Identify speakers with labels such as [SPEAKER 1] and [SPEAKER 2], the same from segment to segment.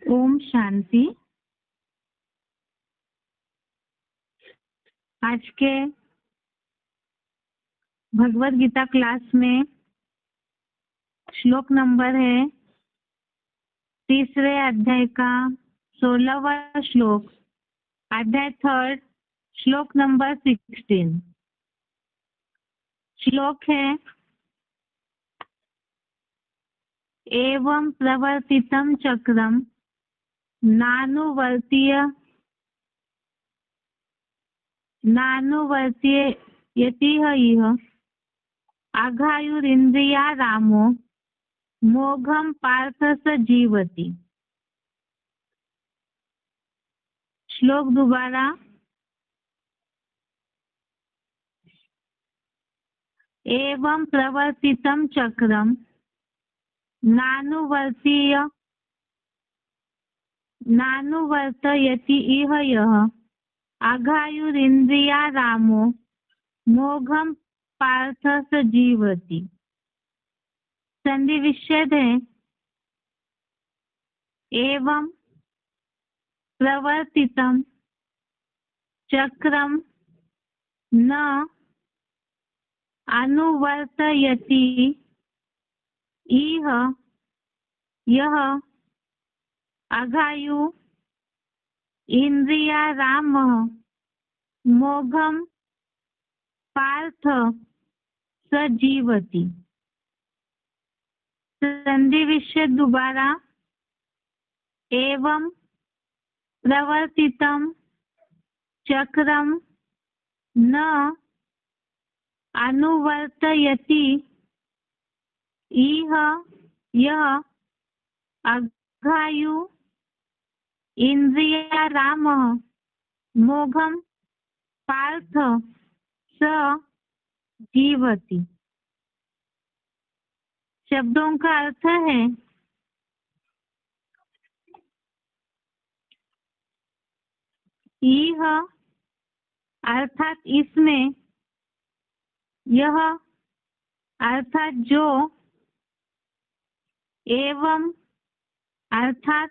[SPEAKER 1] ओम शांति। आज के भगवत गीता क्लास में श्लोक नंबर है 3 अध्याय का 16वां श्लोक, अध्याय 3, श्लोक नंबर 16। श्लोक है एवं प्रवर्तितं चक्रम नानुवर्तयति इह अघायुरिन्द्रिया रामो मोघम पार्थ स जीवति। श्लोक दोबारा। एवं प्रवर्तितं चक्रम नानुवर्तयति इह यः अघायुरिन्द्रिया रामो मोघम पार्थ स जीवति। संधि विच्छेद है एवं प्रवर्तितं चक्रम न अनुवर्तयति इह यः अघायु इंद्रिया रामः मोघम पार्थ स जीवति। संधि विच्छेद दोबारा। एवं प्रवर्तितं चक्रम न अनुवर्तयति इह यः अघायु इंद्रिया रामः मोघम पार्थ स जीवति। शब्दों का अर्थ है यह अर्थात इसमें, यह अर्थात जो, एवं अर्थात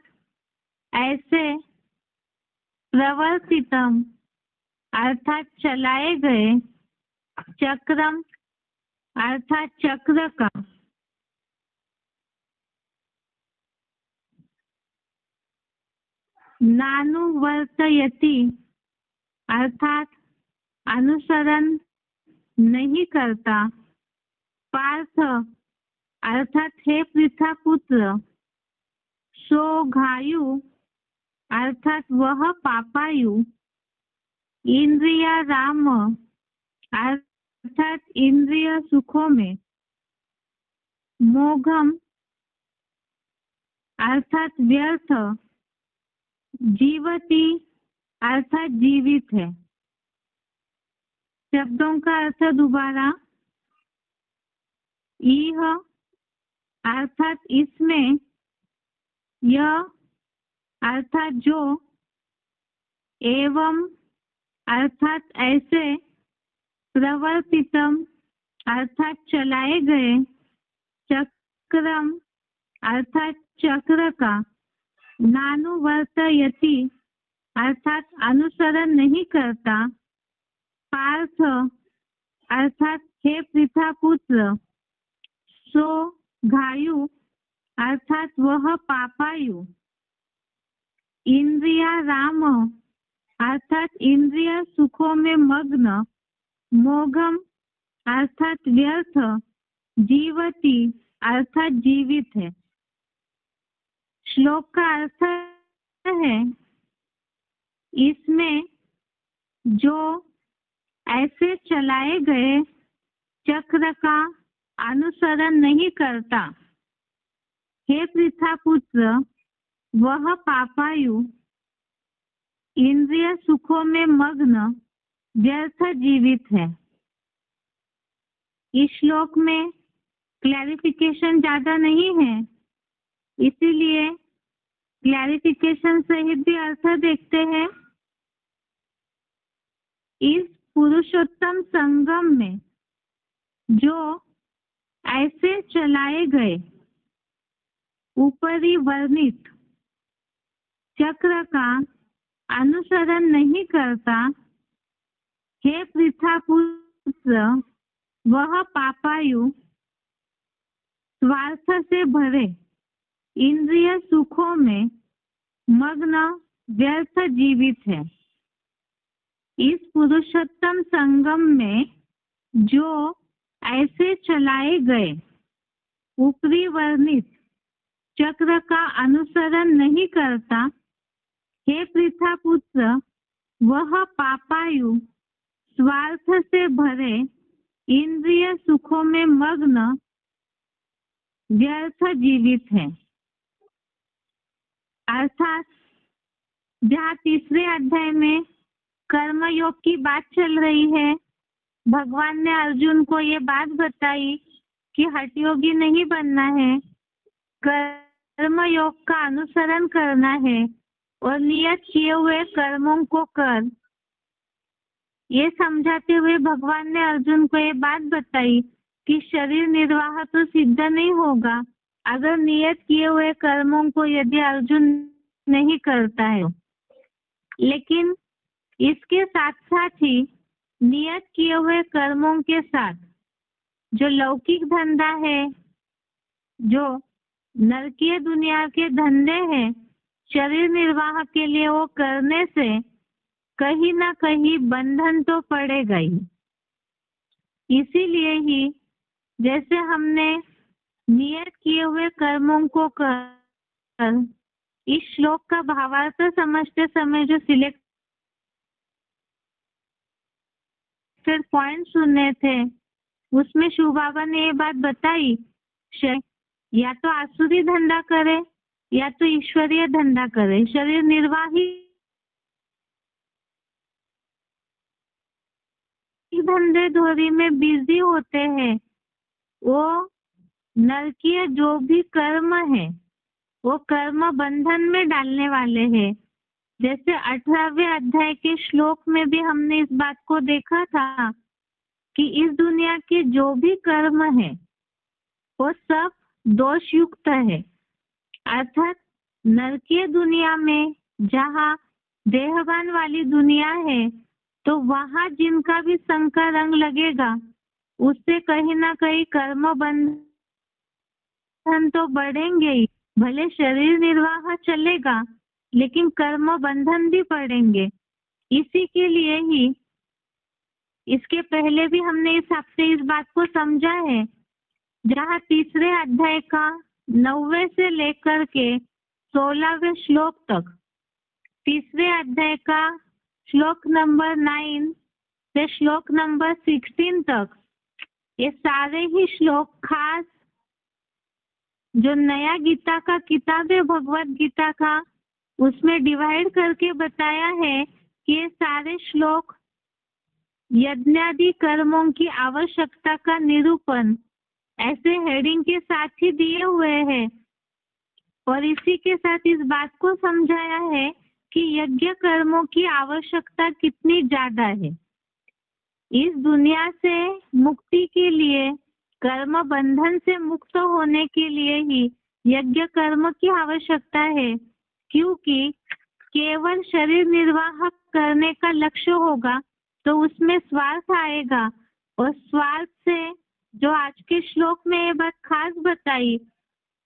[SPEAKER 1] ऐसे, प्रवर्तितम अर्थात चलाए गए, चक्रम अर्थात चक्र का, नानुवर्तयति अर्थात अनुसरण नहीं करता, पार्थ अर्थात हे पृथा पुत्र, सो अर्थात वह पापायु, इंद्रिया राम अर्थात इंद्रिय सुखों में, मोघम अर्थात व्यर्थ, जीवती अर्थात जीवित है। शब्दों का अर्थ दोबारा। यह अर्थात इसमें, यह अर्थात जो, एवं अर्थात ऐसे, प्रवर्तितम अर्थात चलाए गए, चक्रम अर्थात चक्र का, नानुवर्तयति अर्थात अनुसरण नहीं करता, पार्थ अर्थात हे पृथा पुत्र, सो घायु अर्थात वह पापायु, इंद्रिया राम अर्थात इंद्रिय सुखों में मग्न, मोघम अर्थात व्यर्थ, जीवती अर्थात जीवित है। श्लोक का अर्थ है इसमें जो ऐसे चलाए गए चक्र का अनुसरण नहीं करता, हे पृथा पुत्र, वह पापायु, इंद्रिय सुखों में मग्न, व्यर्थ जीवित है। इस श्लोक में क्लैरिफिकेशन ज्यादा नहीं है, इसीलिए क्लैरिफिकेशन सहित भी अर्थ देखते हैं। इस पुरुषोत्तम संगम में जो ऐसे चलाए गए ऊपरी वर्णित चक्र का अनुसरण नहीं करता, हे पृथा पुत्र, वह पापायु स्वार्थ से भरे इंद्रिय सुखों में मग्न व्यर्थ जीवित है। इस पुरुषोत्तम संगम में जो ऐसे चलाए गए ऊपरी वर्णित चक्र का अनुसरण नहीं करता, हे पृथा पुत्र, वह पापायु स्वार्थ से भरे इंद्रिय सुखों में मग्न व्यर्थ जीवित है। अर्थात जहाँ तीसरे अध्याय में कर्मयोग की बात चल रही है, भगवान ने अर्जुन को ये बात बताई कि हठयोगी नहीं बनना है, कर्मयोग का अनुसरण करना है और नियत किए हुए कर्मों को कर। ये समझाते हुए भगवान ने अर्जुन को ये बात बताई कि शरीर निर्वाह तो सिद्ध नहीं होगा अगर नियत किए हुए कर्मों को यदि अर्जुन नहीं करता है। लेकिन इसके साथ साथ ही नियत किए हुए कर्मों के साथ जो लौकिक धंधा है, जो नरकीय दुनिया के धंधे हैं, शरीर निर्वाह के लिए वो करने से कहीं ना कहीं बंधन तो पड़ेगा ही। इसीलिए ही जैसे हमने नियत किए हुए कर्मों को कर इस श्लोक का भावार्थ समझते समय जो सिलेक्टेड पॉइंट सुनने थे, उसमें शिव बाबा ने ये बात बताई, या तो आसुरी धंधा करे या तो ईश्वरीय धंधा करे। शरीर निर्वाही धंधे धोरी में बिजी होते हैं, वो नरकीय जो भी कर्म है वो कर्म बंधन में डालने वाले हैं। जैसे 18वें अध्याय के श्लोक में भी हमने इस बात को देखा था कि इस दुनिया के जो भी कर्म है वो सब दोष युक्त है। अर्थात नरकीय दुनिया में जहाँ देहवान वाली दुनिया है, तो वहाँ जिनका भी संग का रंग लगेगा उससे कहीं ना कहीं कर्म बंधन तो बढ़ेंगे ही। भले शरीर निर्वाह चलेगा लेकिन कर्म बंधन भी पड़ेंगे। इसी के लिए ही इसके पहले भी हमने इस हफ्ते इस बात को समझा है, जहाँ तीसरे अध्याय का 9वें से लेकर के 16वें श्लोक तक, तीसरे अध्याय का श्लोक नंबर 9 से श्लोक नंबर 16 तक, ये सारे ही श्लोक खास जो नया गीता का किताब है भगवत गीता का, उसमें डिवाइड करके बताया है कि ये सारे श्लोक यज्ञादि कर्मों की आवश्यकता का निरूपण ऐसे हेडिंग के साथ ही दिए हुए हैं। और इसी के साथ इस बात को समझाया है कि यज्ञ कर्मों की आवश्यकता कितनी ज्यादा है। इस दुनिया से मुक्ति के लिए, कर्म बंधन से मुक्त होने के लिए ही यज्ञ कर्म की आवश्यकता है, क्योंकि केवल शरीर निर्वाह करने का लक्ष्य होगा तो उसमें स्वार्थ आएगा, और स्वार्थ से जो आज के श्लोक में ये बात खास बताई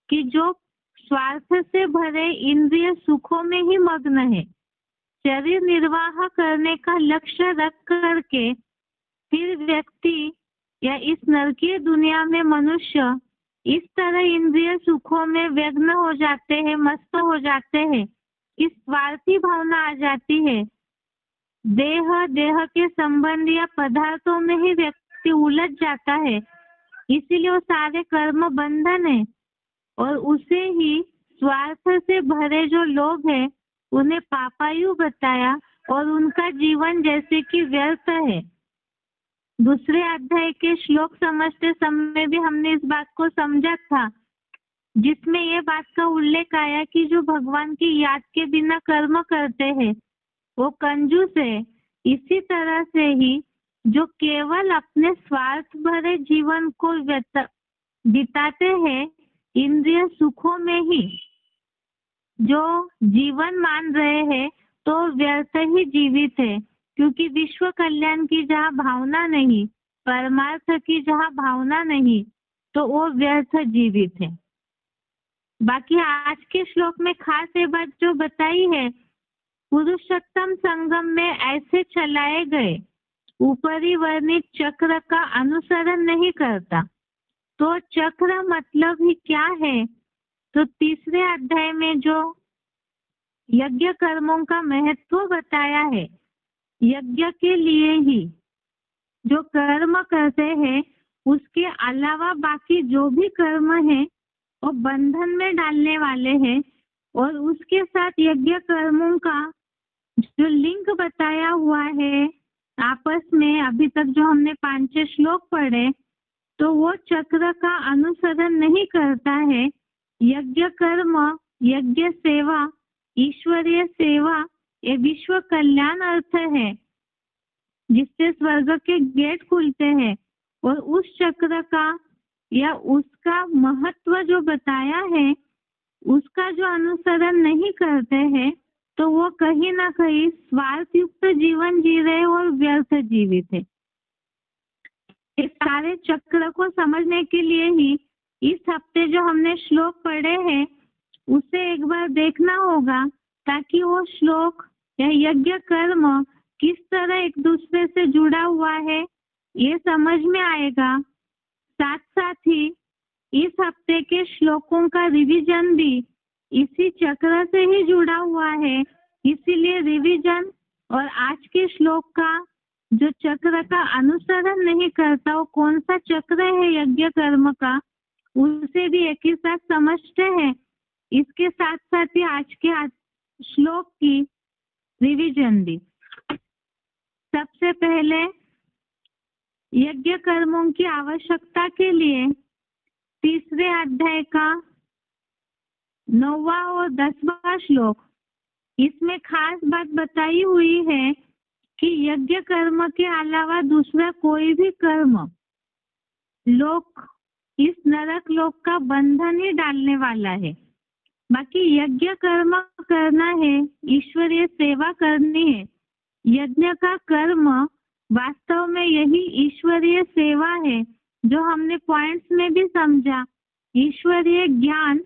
[SPEAKER 1] कि जो स्वार्थ से भरे इंद्रिय सुखों में ही मग्न है, शरीर निर्वाह करने का लक्ष्य रख करके फिर व्यक्ति या इस नरकीय दुनिया में मनुष्य इस तरह इंद्रिय सुखों में व्यग्न हो जाते हैं, मस्त हो जाते हैं, इस स्वार्थी भावना आ जाती है। देह के संबंध या पदार्थों में ही व्यक्ति उलझ जाता है, इसीलिए वो सारे कर्म बंधन है। और उसे ही स्वार्थ से भरे जो लोग हैं उन्हें पापायु बताया और उनका जीवन जैसे कि व्यर्थ है। दूसरे अध्याय के श्लोक समझते समय भी हमने इस बात को समझा था, जिसमें ये बात का उल्लेख आया कि जो भगवान की याद के बिना कर्म करते हैं वो कंजूस है। इसी तरह से ही जो केवल अपने स्वार्थ भरे जीवन को बिताते हैं इंद्रिय सुखों में ही, जो जीवन मान रहे हैं तो व्यर्थ ही जीवित है, क्योंकि विश्व कल्याण की जहाँ भावना नहीं, परमार्थ की जहाँ भावना नहीं, तो वो व्यर्थ जीवित है। बाकी आज के श्लोक में खास ये बात जो बताई है, पुरुषोत्तम संगम में ऐसे चलाए गए ऊपरी वर्णित चक्र का अनुसरण नहीं करता। तो चक्र मतलब ही क्या है? तो तीसरे अध्याय में जो यज्ञ कर्मों का महत्व बताया है, यज्ञ के लिए ही जो कर्म करते हैं उसके अलावा बाकी जो भी कर्म है वो बंधन में डालने वाले हैं। और उसके साथ यज्ञ कर्मों का जो लिंक बताया हुआ है आपस में, अभी तक जो हमने 5 श्लोक पढ़े, तो वो चक्र का अनुसरण नहीं करता है। यज्ञ कर्म, यज्ञ सेवा, ईश्वरीय सेवा ये विश्व कल्याण अर्थ है, जिससे स्वर्ग के गेट खुलते हैं। और उस चक्र का या उसका महत्व जो बताया है उसका जो अनुसरण नहीं करते हैं तो वो कहीं ना कहीं स्वार्थ युक्त जीवन जी रहे और व्यर्थ जीवित है। इस सारे चक्र को समझने के लिए ही इस हफ्ते जो हमने श्लोक पढ़े हैं उसे एक बार देखना होगा, ताकि वो श्लोक या यज्ञ कर्म किस तरह एक दूसरे से जुड़ा हुआ है ये समझ में आएगा। साथ साथ ही इस हफ्ते के श्लोकों का रिवीजन भी इसी चक्र से ही जुड़ा हुआ है, इसीलिए रिवीजन और आज के श्लोक का जो चक्र का अनुसरण नहीं करता वो कौन सा चक्र है यज्ञ कर्म का, उसे भी एक ही साथ समझते हैं। इसके साथ साथ ही आज के श्लोक की रिवीजन भी। सबसे पहले यज्ञ कर्मों की आवश्यकता के लिए तीसरे अध्याय का 9वां और 10वां श्लोक, इसमें खास बात बताई हुई है कि यज्ञ कर्म के अलावा दूसरा कोई भी कर्म लोक, इस नरक लोक का बंधन ही डालने वाला है। बाकी यज्ञ कर्म करना है, ईश्वरीय सेवा करनी है। यज्ञ का कर्म वास्तव में यही ईश्वरीय सेवा है, जो हमने पॉइंट्स में भी समझा। ईश्वरीय ज्ञान,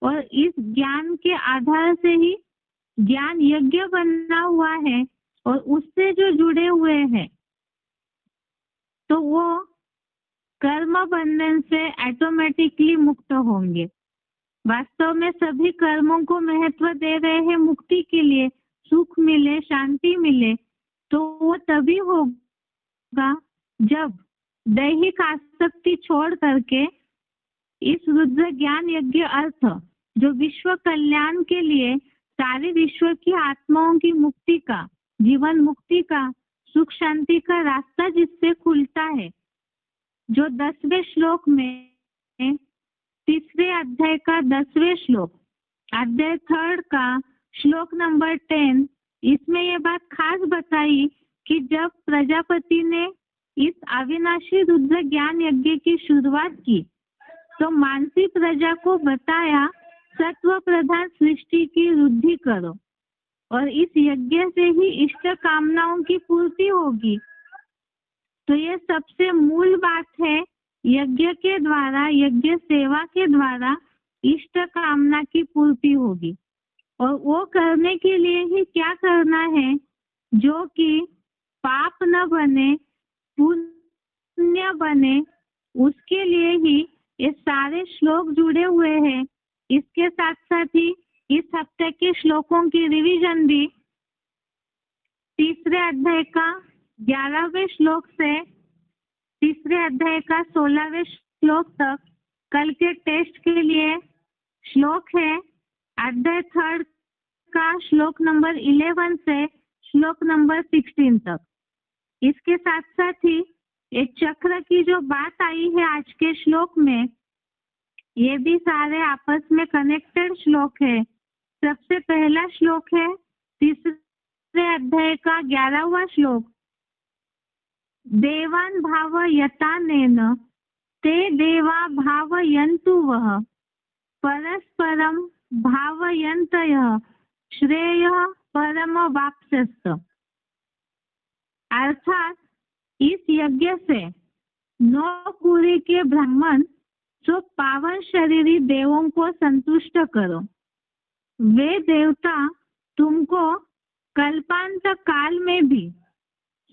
[SPEAKER 1] और इस ज्ञान के आधार से ही ज्ञान यज्ञ बना हुआ है और उससे जो जुड़े हुए हैं तो वो कर्म बंधन से ऑटोमेटिकली मुक्त होंगे। वास्तव में सभी कर्मों को महत्व दे रहे हैं मुक्ति के लिए, सुख मिले, शांति मिले, तो वो तभी होगा जब दैहिक आसक्ति छोड़ करके इस रुद्र ज्ञान यज्ञ अर्थ जो विश्व कल्याण के लिए सारे विश्व की आत्माओं की मुक्ति का, जीवन मुक्ति का, सुख शांति का रास्ता जिससे खुलता है, जो 10वें श्लोक में तीसरे अध्याय का 10वें श्लोक, अध्याय 3 का श्लोक नंबर 10, इसमें ये बात खास बताई कि जब प्रजापति ने इस अविनाशी रुद्र ज्ञान यज्ञ की शुरुआत की तो मानसी प्रजा को बताया सत्व प्रधान सृष्टि की वृद्धि करो और इस यज्ञ से ही इष्ट कामनाओं की पूर्ति होगी। तो ये सबसे मूल बात है, यज्ञ के द्वारा, यज्ञ सेवा के द्वारा इष्ट कामना की पूर्ति होगी। और वो करने के लिए ही क्या करना है, जो कि पाप न बने, पुण्य बने, उसके लिए ही ये सारे श्लोक जुड़े हुए हैं। इसके साथ साथ ही इस हफ्ते के श्लोकों की रिवीजन भी तीसरे अध्याय का 11वें श्लोक से तीसरे अध्याय का 16वें श्लोक तक कल के टेस्ट के लिए श्लोक है। अध्याय 3 का श्लोक नंबर 11 से श्लोक नंबर 16 तक। इसके साथ साथ ही एक चक्र की जो बात आई है आज के श्लोक में, ये भी सारे आपस में कनेक्टेड श्लोक है। सबसे पहला श्लोक है तीसरे अध्याय का 11वां श्लोक, देवान भाव यतानेन ते देवा भावयन्तु वः परस्परम भावयन्तयः श्रेयः परमवाप्स्यस्त। अर्थात इस यज्ञ से 9 कुरी के ब्राह्मण जो पावन शरीरी देवों को संतुष्ट करो। वे देवता तुमको कल्पांत काल में भी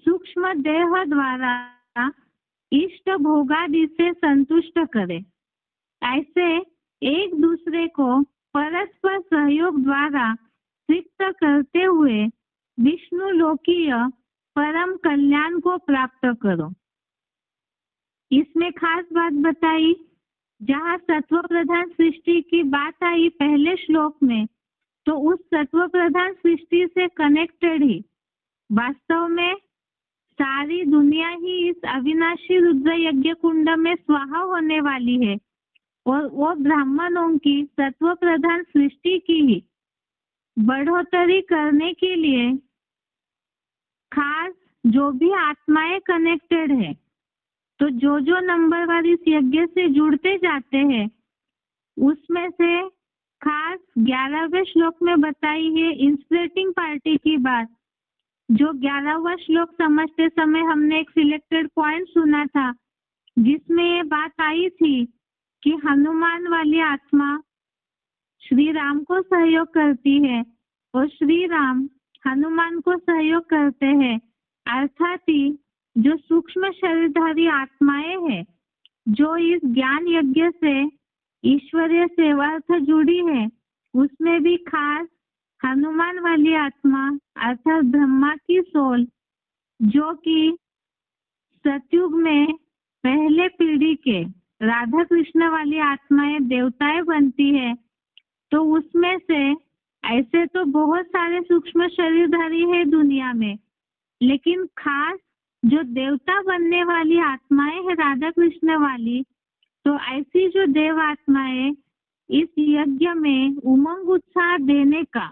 [SPEAKER 1] सूक्ष्म देह द्वारा इष्ट भोगादि से संतुष्ट करे। ऐसे एक दूसरे को परस्पर सहयोग द्वारा तृप्त करते हुए विष्णु लोकीय परम कल्याण को प्राप्त करो। इसमें खास बात बताई, जहाँ सत्व प्रधान सृष्टि की बात आई पहले श्लोक में, तो उस सत्व प्रधान सृष्टि से कनेक्टेड ही वास्तव में सारी दुनिया ही इस अविनाशी रुद्र यज्ञ कुंड में स्वाहा होने वाली है और वो ब्राह्मणों की सत्व प्रधान सृष्टि की ही बढ़ोतरी करने के लिए खास जो भी आत्माएं कनेक्टेड है, तो जो नंबर वाली इस यज्ञ से जुड़ते जाते हैं उसमें से खास 11वें श्लोक में बताई है इंस्पिरेटिंग पार्टी की बात। जो 11वां श्लोक समझते समय हमने एक सिलेक्टेड पॉइंट सुना था जिसमें ये बात आई थी कि हनुमान वाली आत्मा श्री राम को सहयोग करती है और श्री राम हनुमान को सहयोग करते हैं। अर्थात ही जो सूक्ष्म शरीरधारी आत्माएं हैं जो इस ज्ञान यज्ञ से ईश्वरीय सेवार्थ जुड़ी है, उसमें भी खास हनुमान वाली आत्मा अर्थात ब्रह्मा की सोल, जो कि सतयुग में पहले पीढ़ी के राधा कृष्ण वाली आत्माएं देवताएं बनती है। तो उसमें से ऐसे तो बहुत सारे सूक्ष्म शरीरधारी है दुनिया में, लेकिन खास जो देवता बनने वाली आत्माएं है राधा कृष्ण वाली, तो ऐसी जो देव आत्माएं इस यज्ञ में उमंग उत्साह देने का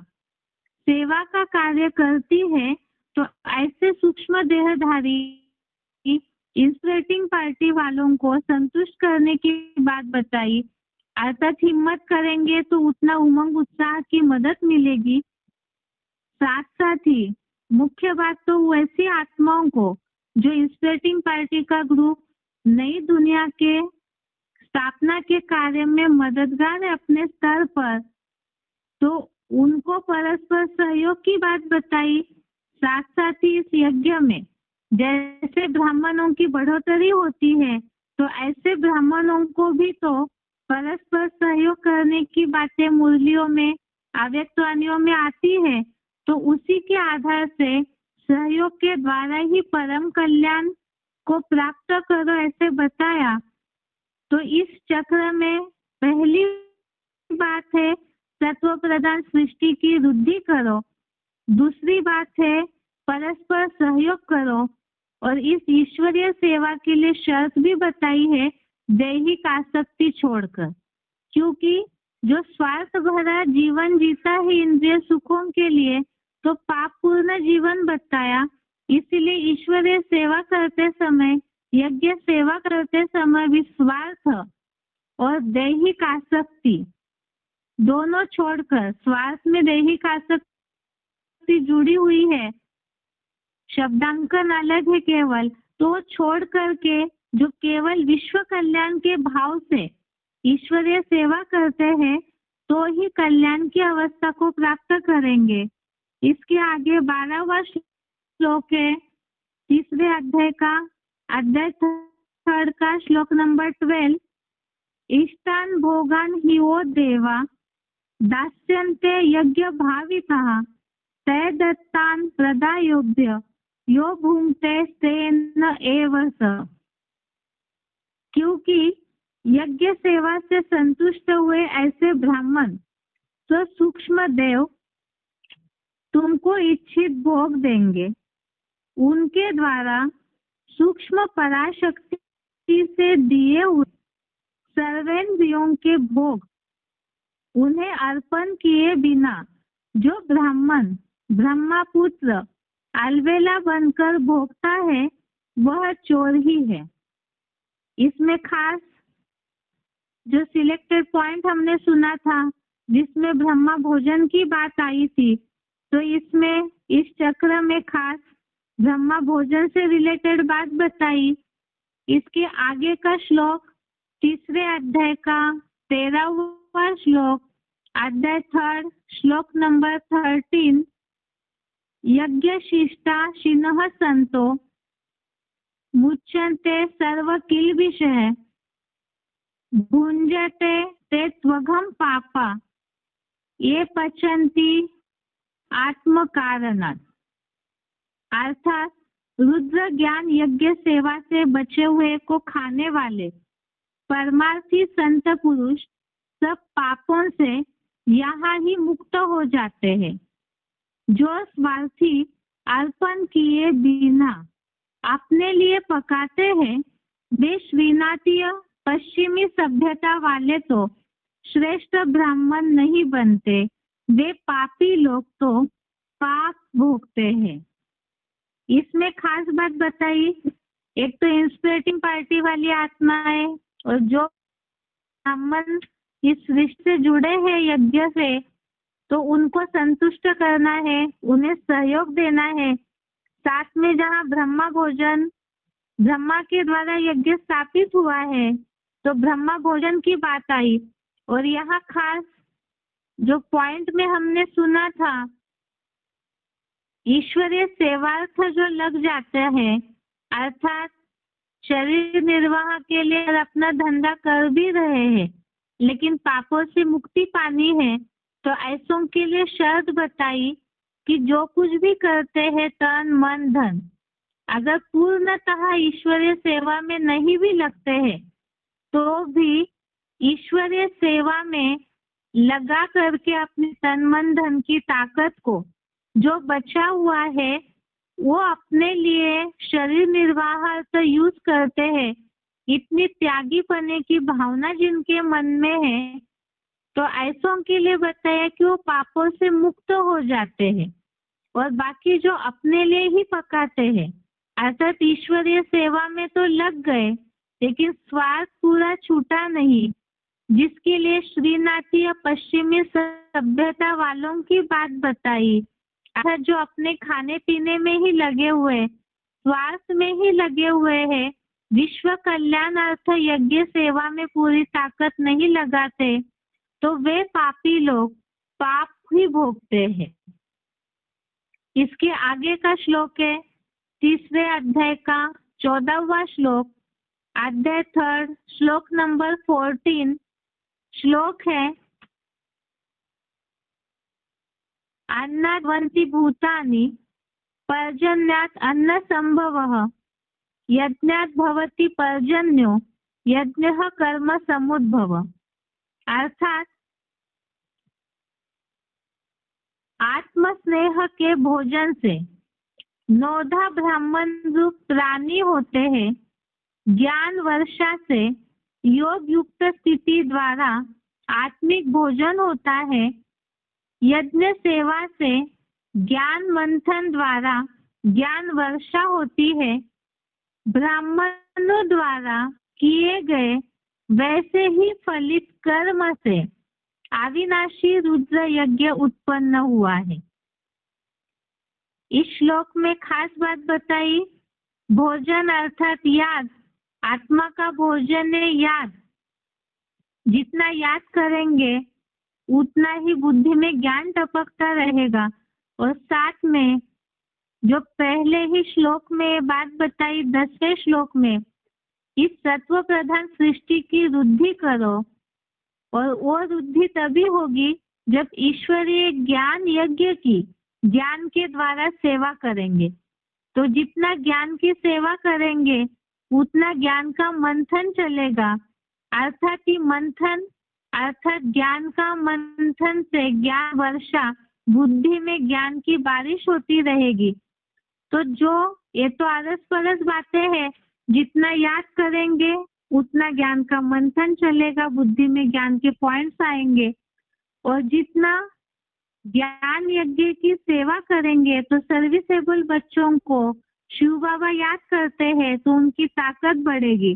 [SPEAKER 1] सेवा का कार्य करती है, तो ऐसे सूक्ष्म देहधारी इंस्पिरेटिंग पार्टी वालों को संतुष्ट करने की बात बताई। अर्थात हिम्मत करेंगे तो उतना उमंग उत्साह की मदद मिलेगी। साथ साथ ही मुख्य बात तो वैसी आत्माओं को जो इंस्पिरेटिंग पार्टी का ग्रुप नई दुनिया के स्थापना के कार्य में मददगार है अपने स्तर पर, तो उनको परस्पर सहयोग की बात बताई। साथ साथ ही इस यज्ञ में जैसे ब्राह्मणों की बढ़ोतरी होती है, तो ऐसे ब्राह्मणों को भी तो परस्पर सहयोग करने की बातें मुरलियों में अव्यक्तवाणियों में आती है। तो उसी के आधार से सहयोग के द्वारा ही परम कल्याण को प्राप्त करो ऐसे बताया। तो इस चक्र में पहली बात है तत्व प्रधान सृष्टि की वृद्धि करो, दूसरी बात है परस्पर सहयोग करो, और इस ईश्वरीय सेवा के लिए शर्त भी बताई है दैहिक आसक्ति छोड़कर, क्योंकि जो स्वार्थ भरा जीवन जीता है इंद्रिय सुखों के लिए तो पाप पूर्ण जीवन बताया। इसीलिए ईश्वरीय सेवा करते समय, यज्ञ सेवा करते समय विस्वार्थ और दैहिक आसक्ति दोनों छोड़कर, स्वार्थ में दैहिक आसक्ति जुड़ी हुई है, शब्दांकन अलग है केवल, तो छोड़ करके जो केवल विश्व कल्याण के भाव से ईश्वरीय सेवा करते हैं तो ही कल्याण की अवस्था को प्राप्त करेंगे। इसके आगे 12वां श्लोक है 3रे अध्याय का, अध्याय 3 का श्लोक नंबर 12। इष्टान भोगान हि वो देवा दास्यन्ते यज्ञ भावितः ते दत्तान प्रदायोभ्य यो भुंक्ते तेन एव स। क्योंकि यज्ञ सेवा से संतुष्ट हुए ऐसे ब्राह्मण तो सूक्ष्म देव तुमको इच्छित भोग देंगे। उनके द्वारा सूक्ष्म पराशक्ति से दिए हुए सर्वेंद्रियों के भोग उन्हें अर्पण किए बिना जो ब्राह्मण ब्रह्मपुत्र अलवेला बनकर भोगता है वह चोर ही है। इसमें खास जो सिलेक्टेड पॉइंट हमने सुना था जिसमें ब्रह्मा भोजन की बात आई थी, तो इसमें इस चक्र में खास ब्रह्मा भोजन से रिलेटेड बात बताई। इसके आगे का श्लोक 3 अध्याय का 13वां श्लोक, अध्याय 3 श्लोक नंबर 13, यज्ञ शिष्टा शिनः संतो मुच्यन्ते सर्व किल्बिषः भुंजते ते त्वघम पापा ये पचन्ति आत्म कारणात्। अर्थात रुद्र ज्ञान यज्ञ सेवा से बचे हुए को खाने वाले परमार्थी संत पुरुष सब पापों से यहाँ ही मुक्त हो जाते हैं। जो स्वार्थी अर्पण किए बिना अपने लिए पकाते हैं, वे श्रीनाथीय पश्चिमी सभ्यता वाले तो श्रेष्ठ ब्राह्मण नहीं बनते, वे पापी लोग तो पाप भोगते हैं। इसमें खास बात बताई, एक तो इंस्पिरेटिंग पार्टी वाली आत्माएं और जो ब्राह्मण इस सृष्टि से जुड़े हैं यज्ञ से, तो उनको संतुष्ट करना है, उन्हें सहयोग देना है। साथ में जहाँ ब्रह्मा भोजन ब्रह्मा के द्वारा यज्ञ स्थापित हुआ है, तो ब्रह्मा भोजन की बात आई। और यहाँ खास जो पॉइंट में हमने सुना था, ईश्वरीय सेवार्थ जो लग जाते हैं, अर्थात शरीर निर्वाह के लिए अपना धंधा कर भी रहे हैं, लेकिन पापों से मुक्ति पानी है, तो ऐसों के लिए शर्त बताई कि जो कुछ भी करते हैं तन मन धन, अगर पूर्णतः ईश्वरीय सेवा में नहीं भी लगते हैं, तो भी ईश्वरीय सेवा में लगा करके अपने तन मन धन की ताकत को जो बचा हुआ है वो अपने लिए शरीर निर्वाह तो यूज करते हैं। इतनी त्यागी पने की भावना जिनके मन में है, तो ऐसों के लिए बताया कि वो पापों से मुक्त हो जाते हैं। और बाकी जो अपने लिए ही पकाते हैं, अर्थात ईश्वरीय सेवा में तो लग गए, लेकिन स्वार्थ पूरा छूटा नहीं, जिसके लिए श्रीनाथीय पश्चिमी सभ्यता वालों की बात बताई। अर्थात जो अपने खाने पीने में ही लगे हुए, स्वार्थ में ही लगे हुए हैं, विश्व कल्याण अर्थ यज्ञ सेवा में पूरी ताकत नहीं लगाते, तो वे पापी लोग पाप ही भोगते हैं। इसके आगे का श्लोक है 3 अध्याय का 14वां श्लोक, अध्याय 3 श्लोक नंबर 14। श्लोक है, अन्नाद्वन्ति भूतानि पर्जन्यात् अन्न संभवः यज्ञात् भवति पर्जन्यो यज्ञः कर्म समुद्भव। अर्थात आत्मस्नेह के भोजन से 9 ब्राह्मण रूप प्राणी होते हैं। ज्ञान वर्षा से योग युक्त स्थिति द्वारा आत्मिक भोजन होता है। यज्ञ सेवा से ज्ञान मंथन द्वारा ज्ञान वर्षा होती है। ब्राह्मणों द्वारा किए गए वैसे ही फलित कर्म से अविनाशी रुद्र यज्ञ उत्पन्न हुआ है। इस श्लोक में खास बात बताई, भोजन अर्थात याद, आत्मा का भोजन है याद। जितना याद करेंगे उतना ही बुद्धि में ज्ञान टपकता रहेगा। और साथ में जो पहले ही श्लोक में बात बताई 10वें श्लोक में, इस सत्व प्रधान सृष्टि की वृद्धि करो, और वो वृद्धि तभी होगी जब ईश्वरीय ज्ञान यज्ञ की ज्ञान के द्वारा सेवा करेंगे। तो जितना ज्ञान की सेवा करेंगे उतना ज्ञान का मंथन चलेगा। अर्थात ही मंथन अर्थात ज्ञान का मंथन से ज्ञान वर्षा, बुद्धि में ज्ञान की बारिश होती रहेगी। तो जो ये तो अरस परस बातें हैं, जितना याद करेंगे उतना ज्ञान का मंथन चलेगा, बुद्धि में ज्ञान के पॉइंट्स आएंगे। और जितना ज्ञान यज्ञ की सेवा करेंगे, तो सर्विसेबल बच्चों को शिव बाबा याद करते हैं तो उनकी ताकत बढ़ेगी।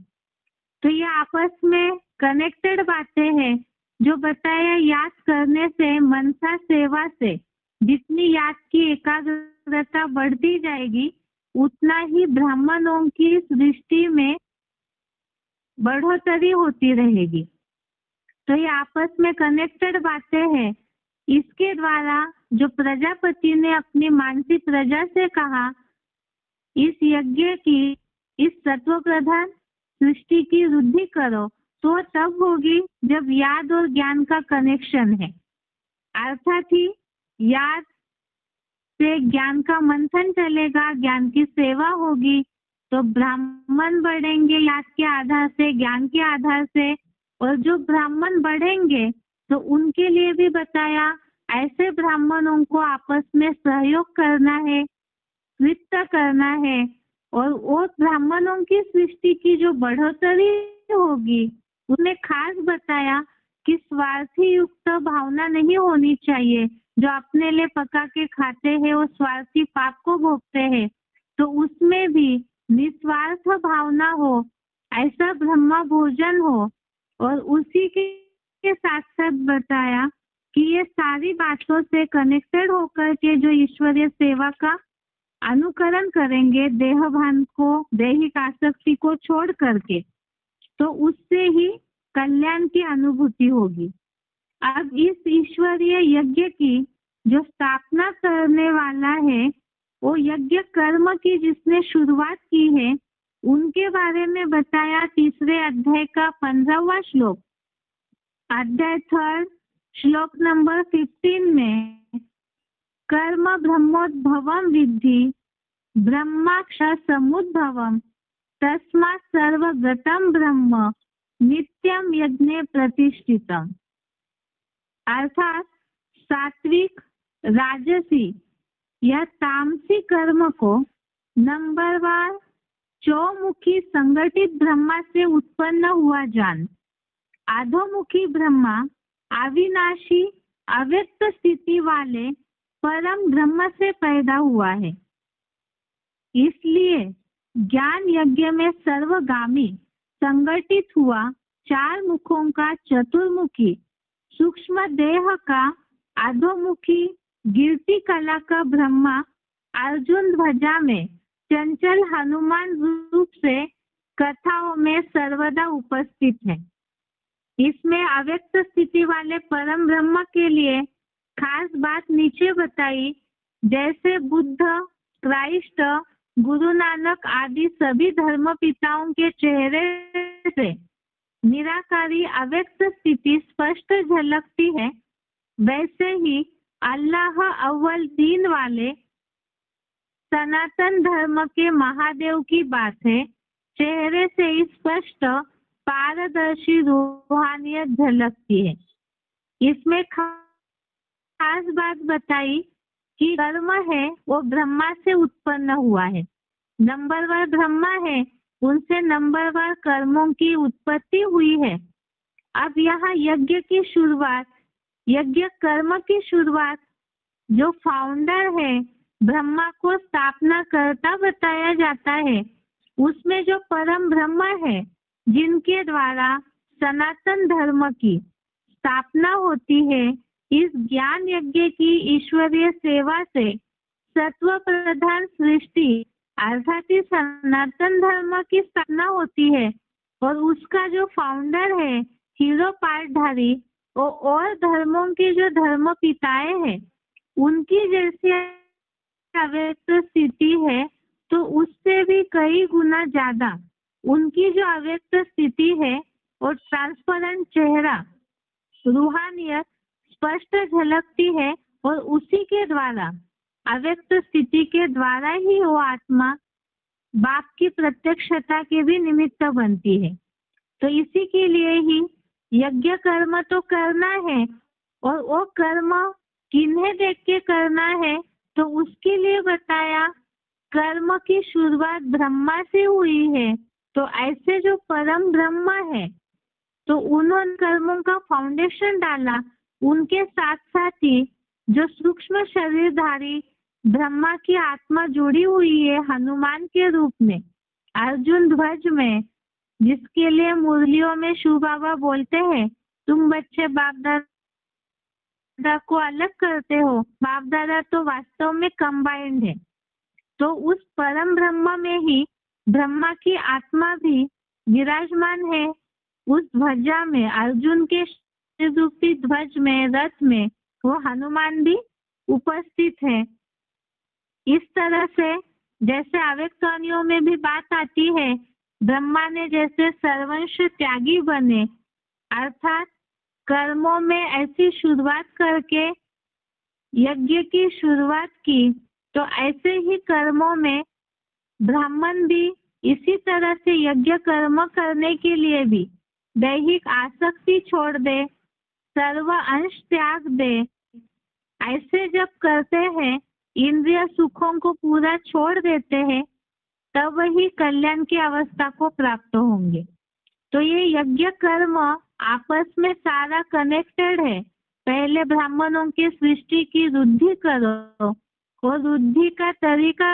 [SPEAKER 1] तो ये आपस में कनेक्टेड बातें हैं। जो बताया याद करने से, मनसा सेवा से जितनी याद की एकाग्रता बढ़ती जाएगी उतना ही ब्राह्मणों की सृष्टि में बढ़ोतरी होती रहेगी। तो ये आपस में कनेक्टेड बातें हैं। इसके द्वारा जो प्रजापति ने अपनी मानसी प्रजा से कहा, इस यज्ञ की, इस सत्व प्रधान सृष्टि की वृद्धि करो, तो तब होगी जब याद और ज्ञान का कनेक्शन है। अर्थात ही याद से ज्ञान का मंथन चलेगा, ज्ञान की सेवा होगी तो ब्राह्मण बढ़ेंगे याद के आधार से, ज्ञान के आधार से। और जो ब्राह्मण बढ़ेंगे तो उनके लिए भी बताया ऐसे ब्राह्मणों को आपस में सहयोग करना है, वित्त करना है। और वो ब्राह्मणों की सृष्टि की जो बढ़ोतरी होगी उसने खास बताया कि स्वार्थी युक्त भावना नहीं होनी चाहिए। जो अपने लिए पका के खाते हैं वो स्वार्थी पाप को भोगते हैं, तो उसमें भी निस्वार्थ भावना हो, ऐसा ब्रह्म भोजन हो। और उसी के साथ साथ बताया कि ये सारी बातों से कनेक्टेड होकर के जो ईश्वरीय सेवा का अनुकरण करेंगे, देह भान को, दैहिक आसक्ति को छोड़ करके, तो उससे ही कल्याण की अनुभूति होगी। अब इस ईश्वरीय यज्ञ की जो स्थापना करने वाला है, वो यज्ञ कर्म की जिसने शुरुआत की है, उनके बारे में बताया। तीसरे अध्याय का 15वां श्लोक, अध्याय 3 श्लोक नंबर 15 में, कर्म ब्रह्मोद्भवम विद्धि ब्रह्माक्षर समुद्भवम तस्मात् सर्वगतम ब्रह्म नित्यम यज्ञे प्रतिष्ठितम। अर्थात सात्विक, राजसी या तामसी कर्म को नंबरवार चौमुखी संगठित ब्रह्मा से उत्पन्न हुआ जान। आधोमुखी ब्रह्मा अविनाशी अव्यक्त स्थिति वाले परम ब्रह्म से पैदा हुआ है। इसलिए ज्ञान यज्ञ में सर्वगामी संगठित हुआ 4 मुखों का चतुर्मुखी, सूक्ष्म देह का अधोमुखी, गिरती कला का ब्रह्मा अर्जुन ध्वजा में चंचल हनुमान रूप से कथाओं में सर्वदा उपस्थित है। इसमें अव्यक्त स्थिति वाले परम ब्रह्म के लिए खास बात नीचे बताई, जैसे बुद्ध, क्राइस्ट, गुरु नानक आदि सभी धर्म पिताओं के चेहरे से निराकारी अव्यक्त स्थिति स्पष्ट झलकती है, वैसे ही अल्लाह अव्वल दीन वाले सनातन धर्म के महादेव की बात है, चेहरे से स्पष्ट पारदर्शी रूहानियत झलकती है। इसमें खास बात बताई कि कर्म है वो ब्रह्मा से उत्पन्न हुआ है, नंबरवार ब्रह्मा है, उनसे नंबरवार कर्मों की उत्पत्ति हुई है। अब यहाँ यज्ञ की शुरुआत, यज्ञ कर्म की शुरुआत, जो फाउंडर है, ब्रह्मा को स्थापना करता बताया जाता है। उसमें जो परम ब्रह्म है, जिनके द्वारा सनातन धर्म की स्थापना होती है, इस ज्ञान यज्ञ की ईश्वरीय सेवा से सत्व प्रधान सृष्टि अर्थात सनातन धर्म की स्थापना होती है। और उसका जो फाउंडर है, हीरो पार्टधारी, और धर्मों के जो धर्म पिताएं हैं, उनकी जैसी अव्यक्त स्थिति है, तो उससे भी कई गुना ज्यादा उनकी जो अव्यक्त स्थिति है और ट्रांसपेरेंट चेहरा, रूहानियत स्पष्ट झलकती है। और उसी के द्वारा, अव्यक्त स्थिति के द्वारा ही वो आत्मा बाप की प्रत्यक्षता के भी निमित्त बनती है। तो इसी के लिए ही यज्ञ कर्म तो करना है, और वो कर्म किन्हें देख के करना है, तो उसके लिए बताया कर्म की शुरुआत ब्रह्मा से हुई है। तो ऐसे जो परम ब्रह्मा है, तो उन्होंने कर्मों का फाउंडेशन डाला। उनके साथ साथ ही जो सूक्ष्म शरीरधारी ब्रह्मा की आत्मा जुड़ी हुई है हनुमान के रूप में, अर्जुन ध्वज में, जिसके लिए मुरलियों में शिव बाबा बोलते हैं, तुम बच्चे बाप दादा को अलग करते हो। बाप दादा तो वास्तव में कंबाइंड है। तो उस परम ब्रह्म में ही ब्रह्मा की आत्मा भी विराजमान है। उस ध्वजा में, अर्जुन के रूपी ध्वज में, रथ में, वो हनुमान भी उपस्थित है। इस तरह से जैसे अव्यक्तवाणियों में भी बात आती है, ब्रह्मा ने जैसे सर्वंश त्यागी बने, अर्थात कर्मों में ऐसी शुरुआत करके यज्ञ की शुरुआत की, तो ऐसे ही कर्मों में ब्राह्मण भी इसी तरह से यज्ञ कर्म करने के लिए भी दैहिक आसक्ति छोड़ दे, सर्व अंश त्याग दे। ऐसे जब करते हैं, इंद्रिय सुखों को पूरा छोड़ देते हैं, तब वही कल्याण की अवस्था को प्राप्त होंगे। तो ये यज्ञ कर्म आपस में सारा कनेक्टेड है। पहले ब्राह्मणों की सृष्टि की रुद्धि करो और रुद्धि का तरीका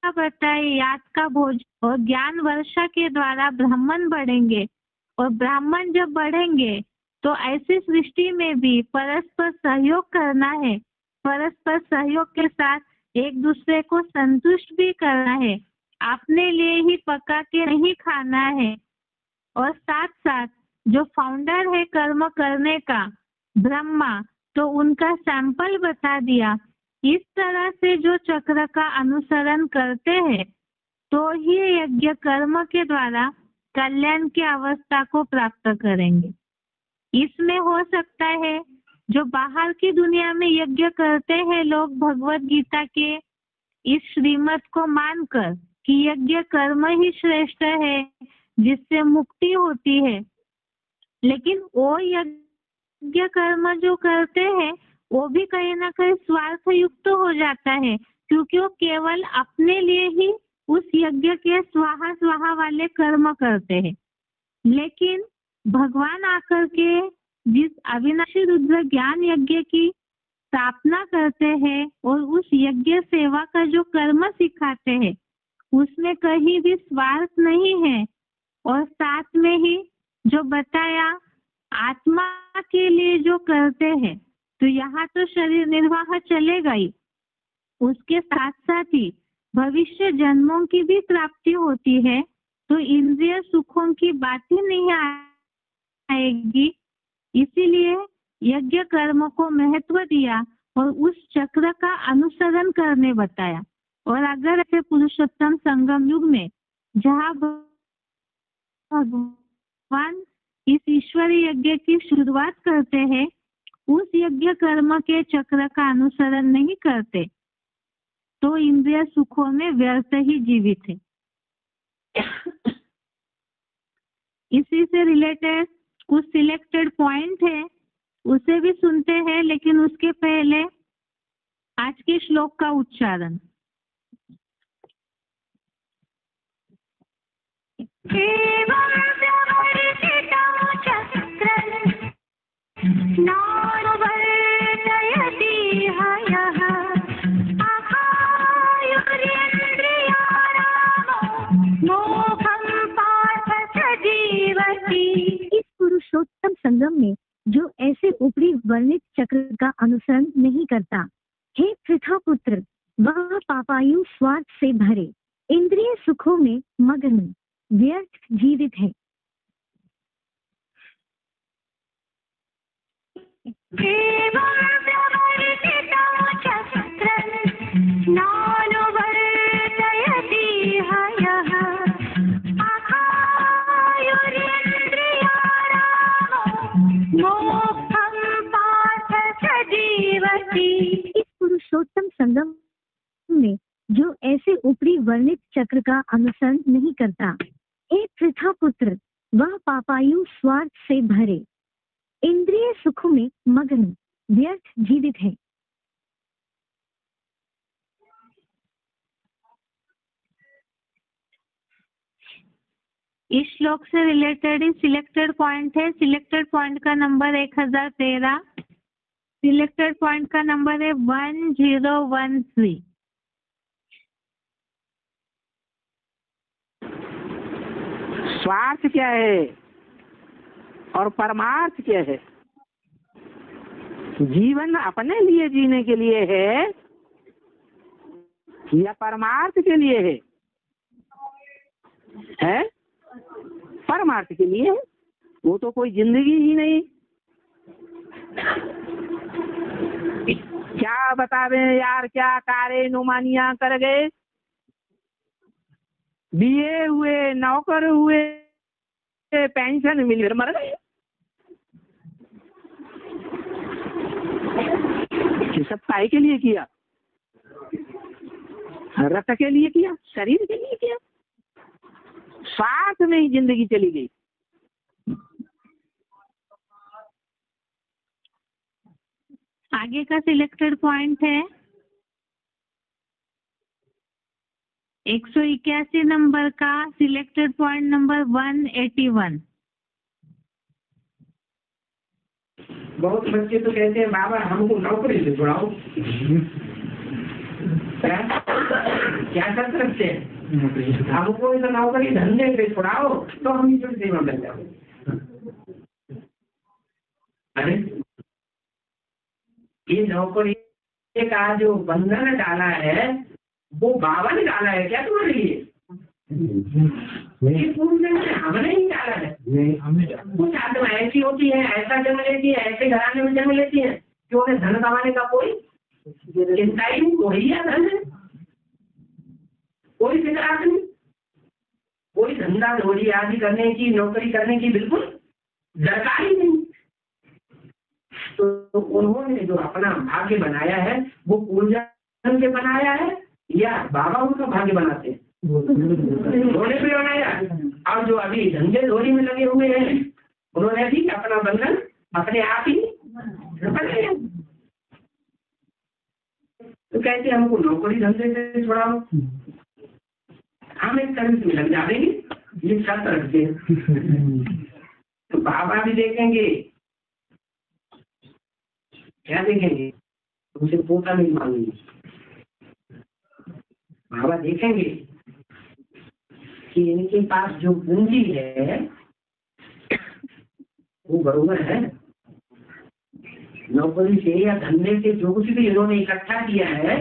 [SPEAKER 1] बताए, याद का भोज और ज्ञान वर्षा के द्वारा ब्राह्मण बढ़ेंगे। और ब्राह्मण जब बढ़ेंगे तो ऐसी सृष्टि में भी परस्पर सहयोग करना है। परस्पर सहयोग के साथ एक दूसरे को संतुष्ट भी करना है। अपने लिए ही पका के नहीं खाना है। और साथ साथ जो फाउंडर है कर्म करने का, ब्रह्मा, तो उनका सैंपल बता दिया। इस तरह से जो चक्र का अनुसरण करते हैं, तो ही यज्ञ कर्म के द्वारा कल्याण की अवस्था को प्राप्त करेंगे। इसमें हो सकता है जो बाहर की दुनिया में यज्ञ करते हैं लोग, भगवत गीता के इस श्रीमत को मानकर कि यज्ञ कर्म ही श्रेष्ठ है जिससे मुक्ति होती है, लेकिन वो यज्ञ कर्म जो करते हैं वो भी कहीं ना कहीं स्वार्थ युक्त हो जाता है, क्योंकि वो केवल अपने लिए ही उस यज्ञ के स्वाहा स्वाहा वाले कर्म करते हैं। लेकिन भगवान आकर के जिस अविनाशी रुद्र ज्ञान यज्ञ की स्थापना करते हैं और उस यज्ञ सेवा का जो कर्म सिखाते हैं, उसमें कहीं भी स्वार्थ नहीं है। और साथ में ही जो बताया आत्मा के लिए जो करते हैं, तो यहाँ तो शरीर निर्वाह चलेगा ही, उसके साथ साथ ही भविष्य जन्मों की भी प्राप्ति होती है। तो इंद्रिय सुखों की बात ही नहीं आएगी। इसीलिए यज्ञ कर्म को महत्व दिया और उस चक्र का अनुसरण करने बताया। और अगर ऐसे पुरुषोत्तम संगम युग में जहाँ भगवान इस ईश्वरीय यज्ञ की शुरुआत करते हैं, उस यज्ञ कर्म के चक्र का अनुसरण नहीं करते, तो इंद्रिय सुखों में व्यर्थ ही जीवित है। इसी से रिलेटेड कुछ सिलेक्टेड पॉइंट है, उसे भी सुनते हैं, लेकिन उसके पहले आज के श्लोक का उच्चारण।
[SPEAKER 2] इस पुरुषोत्तम संगम में जो ऐसे ऊपरी वर्णित चक्र का अनुसरण नहीं करता, हे पृथा पुत्र, वह पापायु स्वार्थ से भरे इंद्रिय सुखों में मग्न व्यर्थ जीवित है। इस पुरुषोत्तम संगम में जो ऐसे ऊपरी वर्णित चक्र का अनुसरण नहीं करता, हे पृथा पुत्र, वह पापायु स्वार्थ से भरे इंद्रिय सुखों में मग्न व्यर्थ जीवित है।
[SPEAKER 1] इस श्लोक से रिलेटेड ही सिलेक्टेड पॉइंट है। सिलेक्टेड पॉइंट का नंबर 1013, सिलेक्टेड पॉइंट का नंबर है 1013।
[SPEAKER 3] स्वार्थ क्या है? और परमार्थ क्या है? जीवन अपने लिए जीने के लिए है या परमार्थ के लिए है? है परमार्थ के लिए है। वो तो कोई जिंदगी ही नहीं। क्या बतावे यार, क्या कारे नुमानिया कर गए, बीए हुए, नौकर हुए, पेंशन मिली, फिर मर गए। ये सब काहे के लिए किया? रक्त के लिए किया, शरीर के लिए किया, स्वार्थ में ही जिंदगी चली गई।
[SPEAKER 1] आगे का सिलेक्टेड पॉइंट है 181 नंबर का सिलेक्टेड पॉइंट नंबर 181।
[SPEAKER 4] बहुत बच्चे तो कहते हैं बाबा हमको नौकरी से छुड़ाओ। क्या कर सकते हैं? हमको इस नौकरी धंधे से छुड़ाओ तो हम ईश्वर सेवा बन जाओ। अरे ये नौकरी का जो बंधन डाला है वो बाबा ने डाला है क्या तुम्हारे लिए? ये पूर्ण में हमने ही डाला है। कुछ आत्मा ऐसी होती है, ऐसा जन्म लेती है, ऐसे घराने में जन्म लेती है कि उन्हें धन कमाने का कोई चिंता ही नहीं, वही है धन है, कोई फिक्रात नहीं, कोई धंधा धोरी आदि करने की, नौकरी करने की बिल्कुल दरकार ही नहीं। तो उन्होंने जो अपना भाग्य बनाया है वो पूर्वजन्म से बनाया है या बाबा उनका भाग्य बनाते हैं? उन्होंने भी बनाया। और जो अभी धंधे धोरी में लगे हुए हैं उन्होंने भी अपना बंधन अपने आप ही बनाया। तो कहते हमको नौकरी धंधे से छुड़ाओ, हम एक सर्विस में लग जाएंगे, ये शर्त रखते हैं। तो बाबा भी देखेंगे, क्या देखेंगे? उनसे पोता नहीं मांगेंगे। बाबा देखेंगे कि इनके पास जो पूंजी है वो बरोबर है, नौकरी से या धंधे से जो कुछ भी इन्होंने इकट्ठा किया है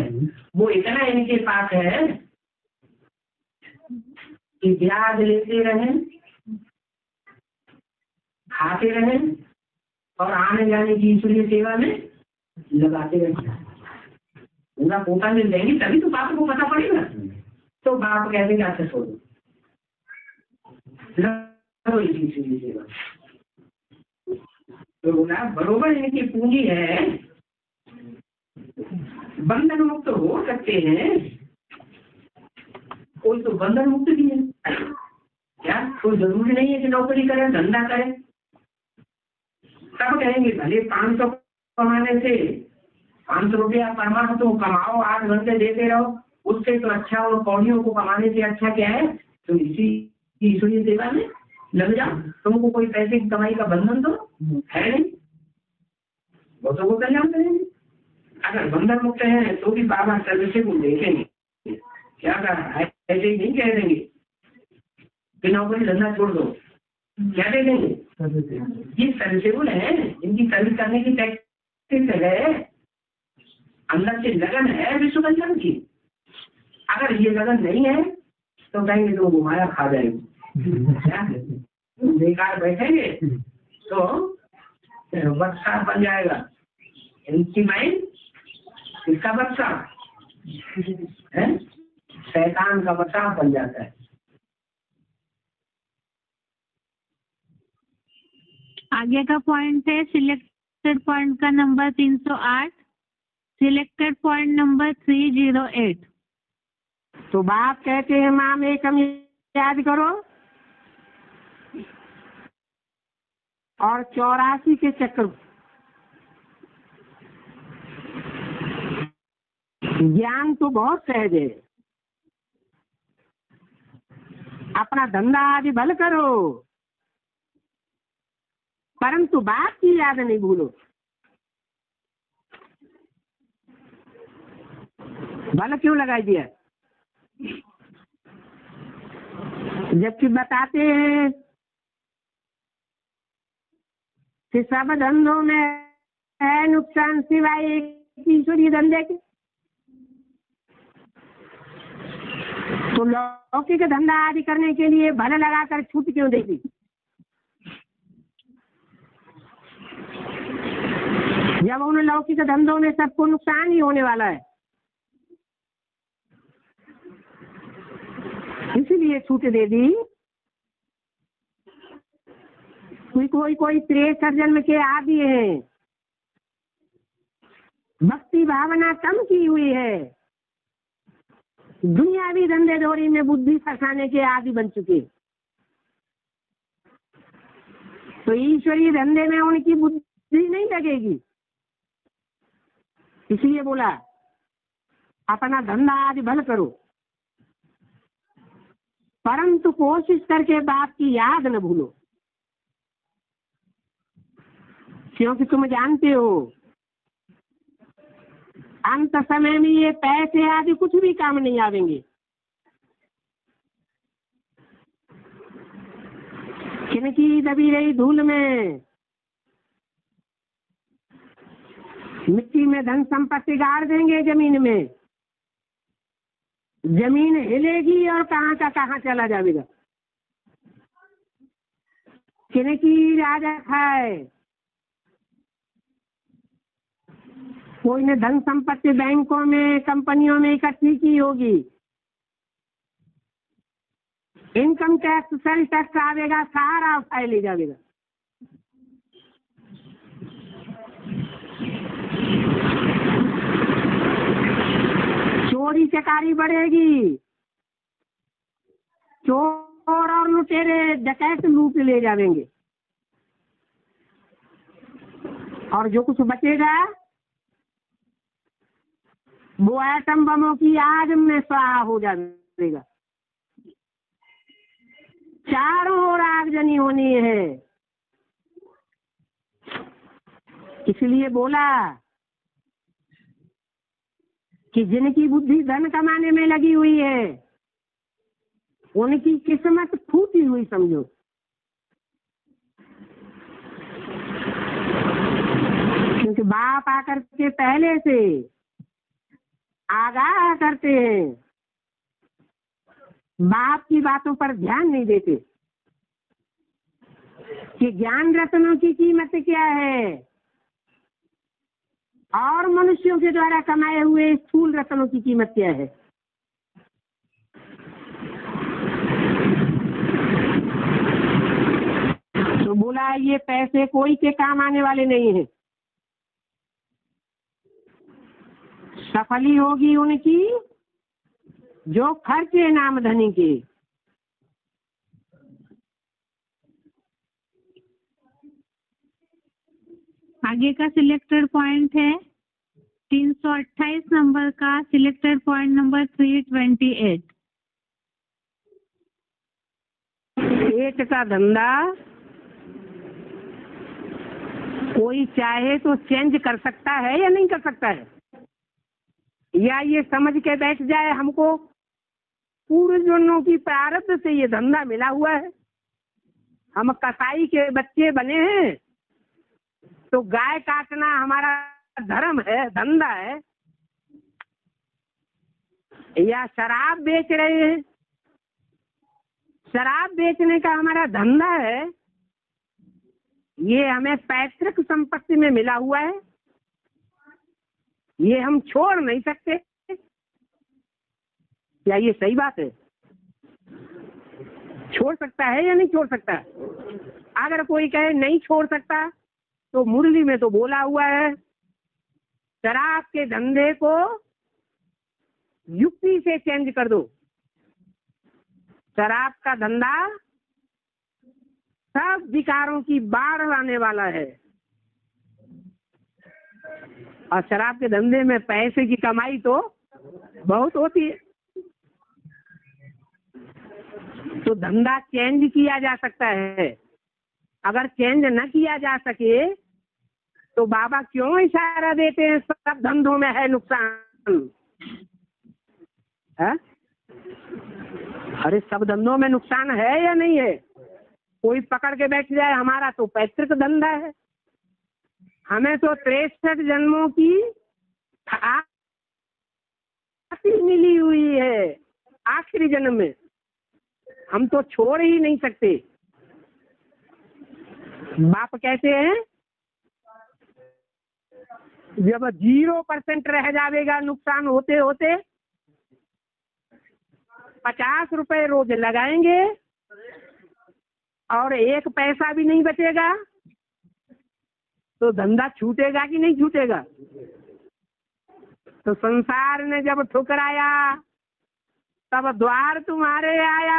[SPEAKER 4] वो इतना इनके पास है कि ब्याज लेते रहें, खाते रहें और आने जाने की ईश्वरीय सेवा में लगाते रहें। उनका पोता मिल जाएंगे तभी तो बाप को पता पड़ेगा। तो बाप कह देंगे अच्छा छोड़ो, ईश्वरीय सेवा। तो बोला बरोबर इनकी पूंजी है, बंधन मुक्त हो सकते हैं। कोई तो बंधन मुक्त भी है क्या? कोई जरूरी नहीं है कि नौकरी करे, धंधा करे। तब कहेंगे भले 500 कमाने से 500 रुपया परमार्थ तो कमाओ, 8 घंटे देते रहो, उससे तो अच्छा उन पौड़ियों को कमाने से अच्छा क्या है? तो इसी ईश्वरीय सेवा में लग जाओ। तुमको कोई पैसे की कमाई का बंधन तो है नहीं, वो तो वो कल्याण करेंगे। अगर बंधन मुक्त है तो भी बाबा सर्विस को देखेंगे क्या कर रहा है, ऐसे ही नहीं कह देंगे कि नौकरी धंधा छोड़ दो। क्या दे देंगे? ये सर्विसेबल है, इनकी सर्विस करने की प्रैक्टिस है, अंदर से लगन है विश्व कल्याण की। अगर ये लगन नहीं है तो कहेंगे तो घुमाया खा जाएंगे, बेकार बैठेंगे तो बक्सा बन जाएगा। इनकी माइंड किसका बक्सा है? शैतान का बक्सा बन जाता है।
[SPEAKER 1] आगे का पॉइंट है सिलेक्टेड पॉइंट का नंबर 308, सिलेक्टेड पॉइंट नंबर 308।
[SPEAKER 3] तो बाप कहते हैं माम एकम याद करो और 84 के चक्र। ज्ञान तो बहुत सहज है, अपना धंधा आदि भल करो परंतु बाप की याद नहीं भूलो। भल क्यों लगाई दिया? जबकि बताते हैं कि सब धंधों में है नुकसान सिवाय एक ईश्वरीय धंधे के। तो लौकिक धंधा आदि करने के लिए भले लगाकर छूट क्यों देगी? जब उन लौकिक धंधों में सबको नुकसान ही होने वाला है, इसलिए छूट दे दी। कोई 63 जन्म के आदि हैं, भक्ति भावना कम की हुई है, दुनियावी धंधे दौरी में बुद्धि फंसाने के आदि बन चुके, तो ईश्वरीय धंधे में उनकी बुद्धि नहीं लगेगी। इसलिए बोला अपना धंधा आदि भल करो, परंतु कोशिश करके बाप की याद न भूलो, क्योंकि तुम जानते हो अंत समय में ये पैसे आदि कुछ भी काम नहीं आवेंगे। किनकी दबी रही धूल में, मिट्टी में धन संपत्ति गाड़ देंगे, जमीन में जमीन हिलेगी और कहाँ का कहाँ चला जाएगा। किनकी राजा खाए, कोई ने धन संपत्ति बैंकों में कंपनियों में इकट्ठी की होगी, इनकम टैक्स सेल टैक्स आवेगा, सारा उठाए ले जाएगा। चोरी चकारी बढ़ेगी, चोर और लुटेरे डकैत लूट ले जाएंगे, और जो कुछ बचेगा वो एटम बमों की आग में स्वाहा हो जाएगा। चारों ओर आगजनी होनी है। इसलिए बोला कि जिनकी बुद्धि धन कमाने में लगी हुई है उनकी किस्मत फूटी हुई समझो। क्योंकि बाप आकर के पहले से आगाह करते हैं, बाप की बातों पर ध्यान नहीं देते कि ज्ञान रत्नों की कीमत क्या है और मनुष्यों के द्वारा कमाए हुए स्थूल रत्नों की कीमत क्या है। तो बोला ये पैसे कोई के काम आने वाले नहीं हैं, सफली होगी उनकी जो खर्चे नाम धनी के।
[SPEAKER 1] आगे का सिलेक्टेड पॉइंट है 328 नंबर का, सिलेक्टेड पॉइंट नंबर 328।
[SPEAKER 3] पेट का धंधा कोई चाहे तो चेंज कर सकता है या नहीं कर सकता है, या ये समझ के बैठ जाए हमको पूर्व जन्मों की प्रारब्ध से ये धंधा मिला हुआ है, हम कसाई के बच्चे बने हैं तो गाय काटना हमारा धर्म है, धंधा है, या शराब बेच रहे हैं, शराब बेचने का हमारा धंधा है, ये हमें पैतृक संपत्ति में मिला हुआ है, ये हम छोड़ नहीं सकते। क्या ये सही बात है? छोड़ सकता है या नहीं छोड़ सकता? अगर कोई कहे नहीं छोड़ सकता तो मुरली में तो बोला हुआ है शराब के धंधे को युक्ति से चेंज कर दो। शराब का धंधा सब विकारों की बाढ़ लाने वाला है, और शराब के धंधे में पैसे की कमाई तो बहुत होती है। तो धंधा चेंज किया जा सकता है, अगर चेंज न किया जा सके तो बाबा क्यों इशारा देते हैं सब धंधों में है नुकसान है? अरे सब धंधों में नुकसान है या नहीं है? कोई पकड़ के बैठ जाए हमारा तो पैतृक धंधा है, हमें तो 63 जन्मों की मिली हुई है, आखिरी जन्म में हम तो छोड़ ही नहीं सकते। बाप कहते हैं जब 0% रह जाएगा नुकसान होते होते 50 रुपए रोज लगाएंगे और 1 पैसा भी नहीं बचेगा, तो धंधा छूटेगा कि नहीं छूटेगा? तो संसार ने जब ठुकराया तब द्वार तुम्हारे आया,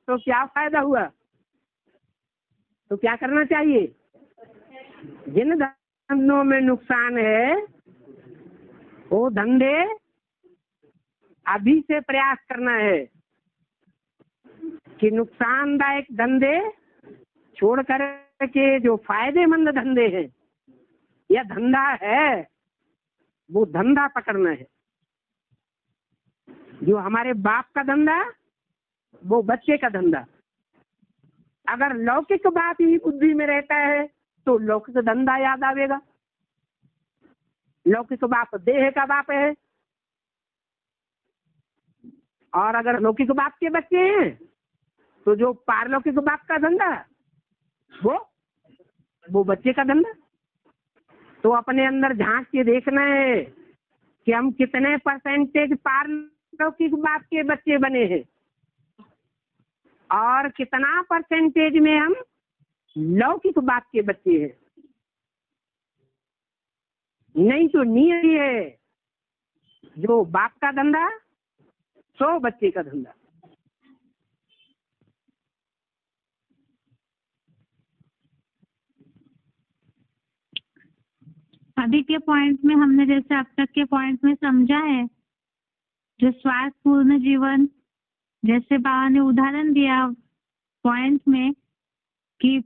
[SPEAKER 3] तो क्या फायदा हुआ? तो क्या करना चाहिए? जिन धंधों में नुकसान है वो धंधे अभी से प्रयास करना है कि नुकसानदायक धंधे छोड़ कर के जो फायदेमंद धंधे हैं या धंधा है वो धंधा पकड़ना है। जो हमारे बाप का धंधा वो बच्चे का धंधा। अगर लौकिक बात ही बुद्धि में रहता है तो लौकिक धंधा याद आवेगा। लौकिक बाप देह का बाप है, और अगर लौकिक बाप के बच्चे हैं तो जो पारलौकिक बाप का धंधा वो बच्चे का धंधा। तो अपने अंदर झांक के देखना है कि हम कितने % पारलौकिक बाप के बच्चे बने हैं और कितना % में हम लौकिक बाप के बच्चे हैं। नहीं तो नियत है जो बाप का धंधा सो बच्चे का धंधा।
[SPEAKER 1] अभी के पॉइंट में हमने जैसे अब तक के पॉइंट में समझा है, जो स्वार्थपूर्ण जीवन, जैसे बाबा ने उदाहरण दिया पॉइंट में कि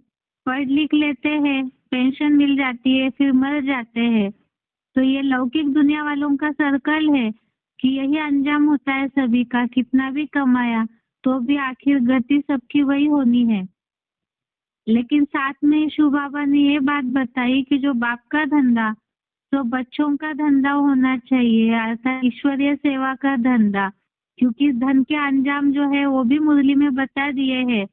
[SPEAKER 1] पढ़ लिख लेते हैं, पेंशन मिल जाती है, फिर मर जाते हैं, तो ये लौकिक दुनिया वालों का सर्कल है कि यही अंजाम होता है सभी का। कितना भी कमाया तो भी आखिर गति सबकी वही होनी है। लेकिन साथ में शिव बाबा ने ये बात बताई कि जो बाप का धंधा तो बच्चों का धंधा होना चाहिए, अर्थात ईश्वरीय सेवा का धंधा। क्योंकि धन के अंजाम जो है वो भी मुरली में बता दिए हैं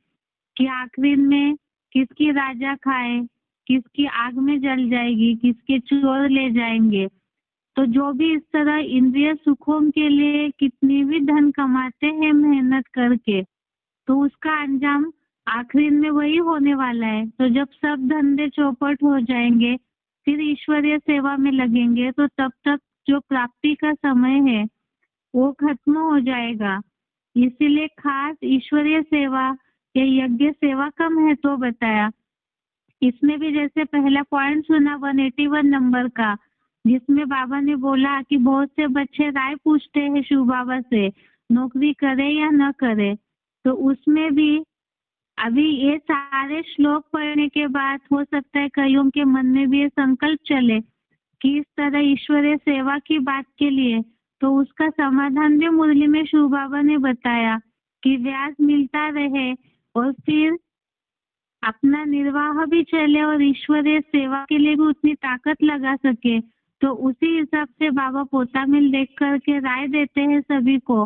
[SPEAKER 1] कि आखिर में किसकी राजा खाए, किसकी आग में जल जाएगी, किसके चोर ले जाएंगे। तो जो भी इस तरह इंद्रिय सुखों के लिए कितनी भी धन कमाते हैं मेहनत करके, तो उसका अंजाम आखिरी में वही होने वाला है। तो जब सब धंधे चौपट हो जाएंगे फिर ईश्वरीय सेवा में लगेंगे, तो तब तक जो प्राप्ति का समय है वो खत्म हो जाएगा। इसीलिए खास ईश्वरीय सेवा या यज्ञ सेवा का महत्व बताया। इसमें भी जैसे पहला पॉइंट सुना 181 नंबर का, जिसमें बाबा ने बोला कि बहुत से बच्चे राय पूछते हैं शिव बाबा से नौकरी करे या न करे। तो उसमें भी अभी ये सारे श्लोक पढ़ने के बाद हो सकता है कईयों के मन में भी ये संकल्प चले कि इस तरह ईश्वरीय सेवा की बात के लिए, तो उसका समाधान भी मुरली में शिव बाबा ने बताया कि व्याज मिलता रहे और फिर अपना निर्वाह भी चले और ईश्वरीय सेवा के लिए भी उतनी ताकत लगा सके। तो उसी हिसाब से बाबा पोता मिल देख करके राय देते हैं सभी को।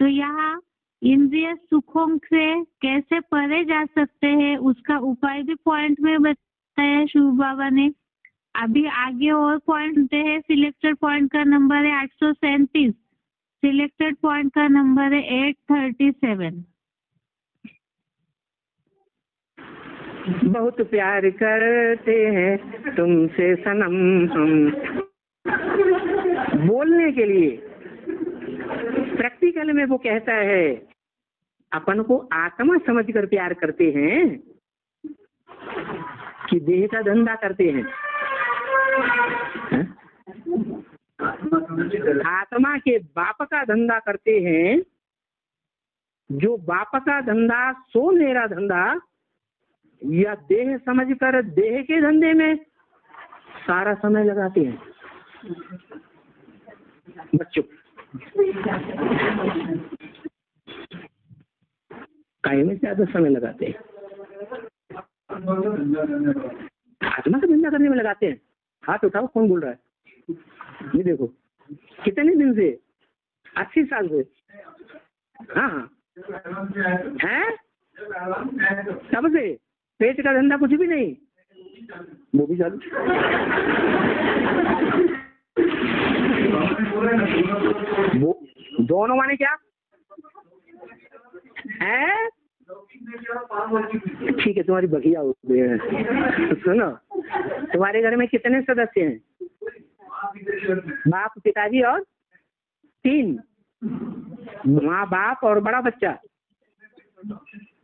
[SPEAKER 1] तो यहाँ इंद्रिय सुखों से कैसे परे जा सकते हैं उसका उपाय भी पॉइंट में बताया शिव बाबा ने। अभी आगे और पॉइंट होते हैं। सिलेक्टेड पॉइंट का नंबर है 837, सिलेक्टेड पॉइंट का नंबर है 837।
[SPEAKER 3] बहुत प्यार करते हैं तुमसे सनम हम। बोलने के लिए प्रैक्टिकल में वो कहता है अपन को आत्मा समझकर प्यार करते हैं कि देह का धंधा करते हैं। आत्मा के बाप का धंधा करते हैं। जो बाप का धंधा सो मेरा धंधा, या देह समझकर देह के धंधे में सारा समय लगाते हैं। बच्चों काहे में ज्यादा समय लगाते हैं। आत्मा का धंधा करने में लगाते हैं। हाथ उठाओ, कौन बोल रहा है? ये देखो कितने दिन से, 80 साल से। हाँ है, तब से पेट का धंधा कुछ भी नहीं, वो भी चालू। वो दोनों माने क्या है? ठीक है, तुम्हारी बगिया हो गई है। तो सुनो, तुम्हारे घर में कितने सदस्य हैं? बाप, पिताजी और 3 माँ बाप और बड़ा बच्चा।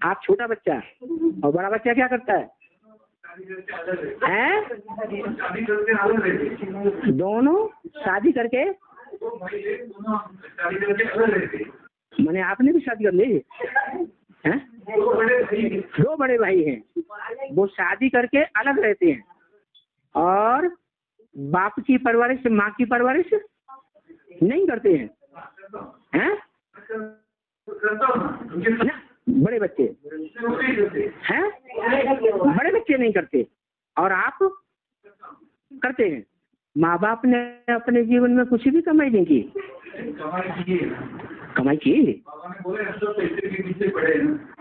[SPEAKER 3] आप छोटा बच्चा, और बड़ा बच्चा क्या करता है? दोनों शादी करके, मैंने आपने भी शादी कर ली है? 2 बड़े भाई हैं, वो शादी करके अलग रहते हैं और बाप की परवरिश, माँ की परवरिश नहीं करते हैं। हैं? बड़े बच्चे हैं, बड़े बच्चे नहीं करते, और आप करते हैं। माँ बाप ने अपने जीवन में कुछ भी कमाई नहीं की। कमाई की,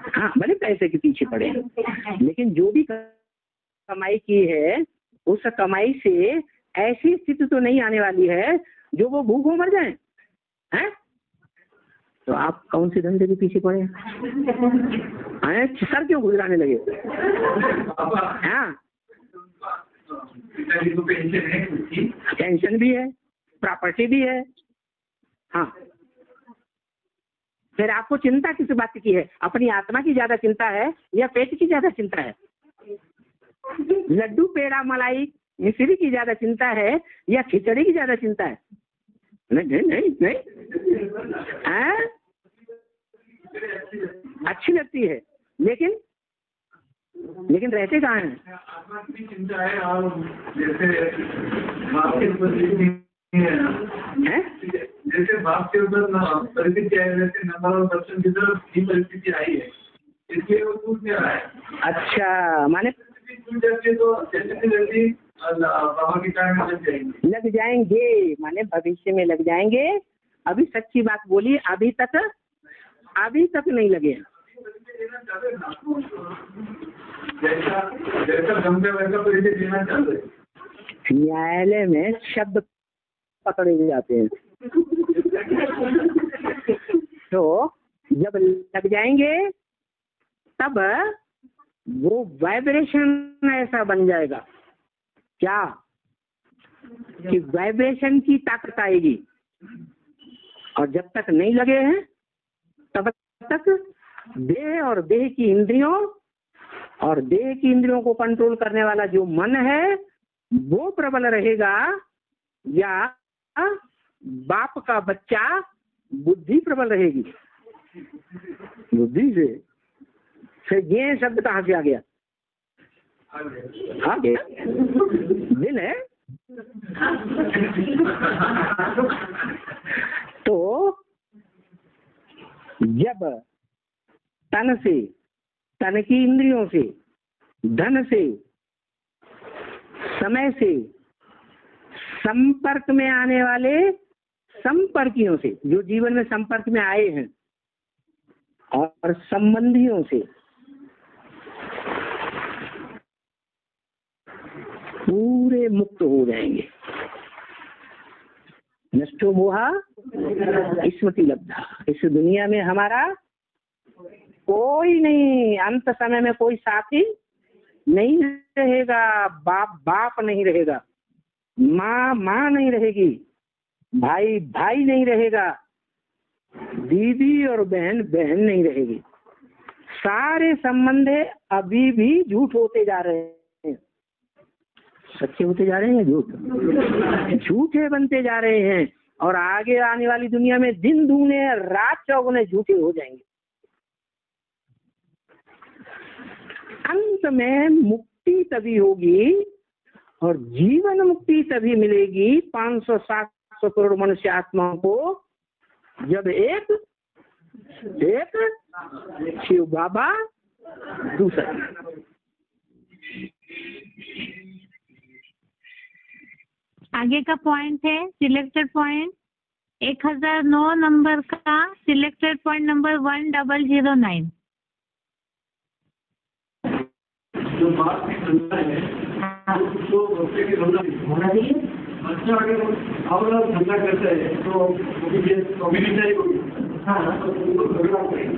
[SPEAKER 3] हाँ, भले पैसे के पीछे पड़े, लेकिन जो भी कमाई की है, उस कमाई से ऐसी स्थिति तो नहीं आने वाली है जो वो भूखों मर जाए। हैं? तो आप कौन से धंधे के पीछे पड़े हैं? सर क्यों गुजराने लगे? हाँ, पेंशन भी है, प्रॉपर्टी भी है। हाँ, फिर आपको चिंता किस बात की है? अपनी आत्मा की ज्यादा चिंता है या पेट की ज्यादा चिंता है? लड्डू, पेड़ा, मलाई, मिश्री की ज्यादा चिंता है या खिचड़ी की ज्यादा चिंता है? नहीं नहीं नहीं, हैं? अच्छी लगती है, लेकिन रहते कहाँ हैं?
[SPEAKER 5] आत्मा की चिंता है, और जैसे बाप के ऊपर है, जैसे बाप के ऊपर परिस्थिति आई, वैसे नंबर और दर्शन की तरफ की परिस्थिति आई है, इसलिए वो टूट नहीं रहा है।
[SPEAKER 3] अच्छा, माने
[SPEAKER 5] टूट जाती है तो जल्दी बाबा की टाइम में
[SPEAKER 3] लग जाएंगे, माने भविष्य में लग जाएंगे। अभी सच्ची बात बोली, अभी तक नहीं लगे।
[SPEAKER 5] जैसा गंभीर वैसा परिचय देना चाहते।
[SPEAKER 3] न्यायालय में शब्द पकड़े जाते हैं। तो जब लग जाएंगे तब वो वाइब्रेशन ऐसा बन जाएगा क्या कि वाइब्रेशन की ताकत आएगी। और जब तक नहीं लगे हैं तब तक देह और देह की इंद्रियों और देह की इंद्रियों को कंट्रोल करने वाला जो मन है वो प्रबल रहेगा, या बाप का बच्चा बुद्धि प्रबल रहेगी। बुद्धि से फिर ये शब्द कहाँ से आ गया? आ गया, दिल है। तो जब तन से, तन की इंद्रियों से, धन से, समय से, संपर्क में आने वाले संपर्कियों से, जो जीवन में संपर्क में आए हैं, और संबंधियों से पूरे मुक्त हो जाएंगे। नष्टो मोहा स्मृति लब्धा। इस दुनिया में हमारा कोई नहीं, अंत समय में कोई साथी नहीं रहेगा, बाप नहीं रहेगा, माँ नहीं रहेगी, भाई नहीं रहेगा, दीदी और बहन नहीं रहेगी। सारे संबंध अभी भी झूठ होते जा रहे हैं। सच्चे होते जा रहे हैं, झूठे बनते जा रहे हैं, और आगे आने वाली दुनिया में दिन दूने रात चौगुने झूठे हो जाएंगे। अंत में मुक्ति तभी होगी और जीवन मुक्ति तभी मिलेगी 500-700 करोड़ मनुष्य आत्माओं को, जब एक शिव बाबा, दूसरा
[SPEAKER 1] आगे का पॉइंट है सिलेक्टेड पॉइंट 1009 नंबर का सिलेक्टेड पॉइंट नंबर 1009।
[SPEAKER 5] जो बात की धंधा है उसको बच्चे की धंधा होना चाहिए। बच्चा अगर और धंधा करता है तो कभी नहीं चाहिए। हाँ तो उनको झगड़ा करेंगे।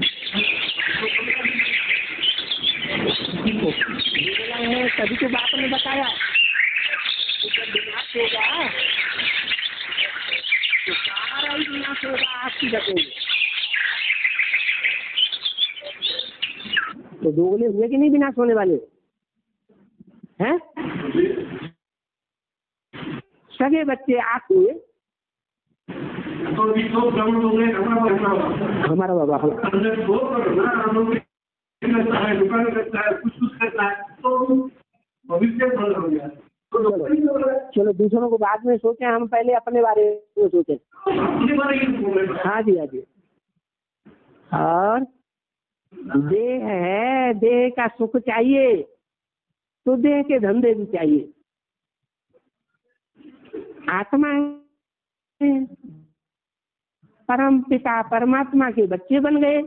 [SPEAKER 3] तभी तो बाप ने बताया जब विनाश होगा तो सारा ही विनाश होगा आपकी जगह। तो दोगले हुए कि नहीं विनाश होने वाले हैं? सगे बच्चे आप हुए
[SPEAKER 5] तो
[SPEAKER 3] हमारा बाबा
[SPEAKER 5] दुकान करता है कुछ करता है तो भविष्य बंद हो गया।
[SPEAKER 3] चलो दूसरों को बाद में सोचे, हम पहले अपने बारे में सोचे। हाँ जी हाँ जी। और देह है, देह का सुख चाहिए तो देह के धंधे भी चाहिए। आत्मा है, परम पिता परमात्मा के बच्चे बन गए।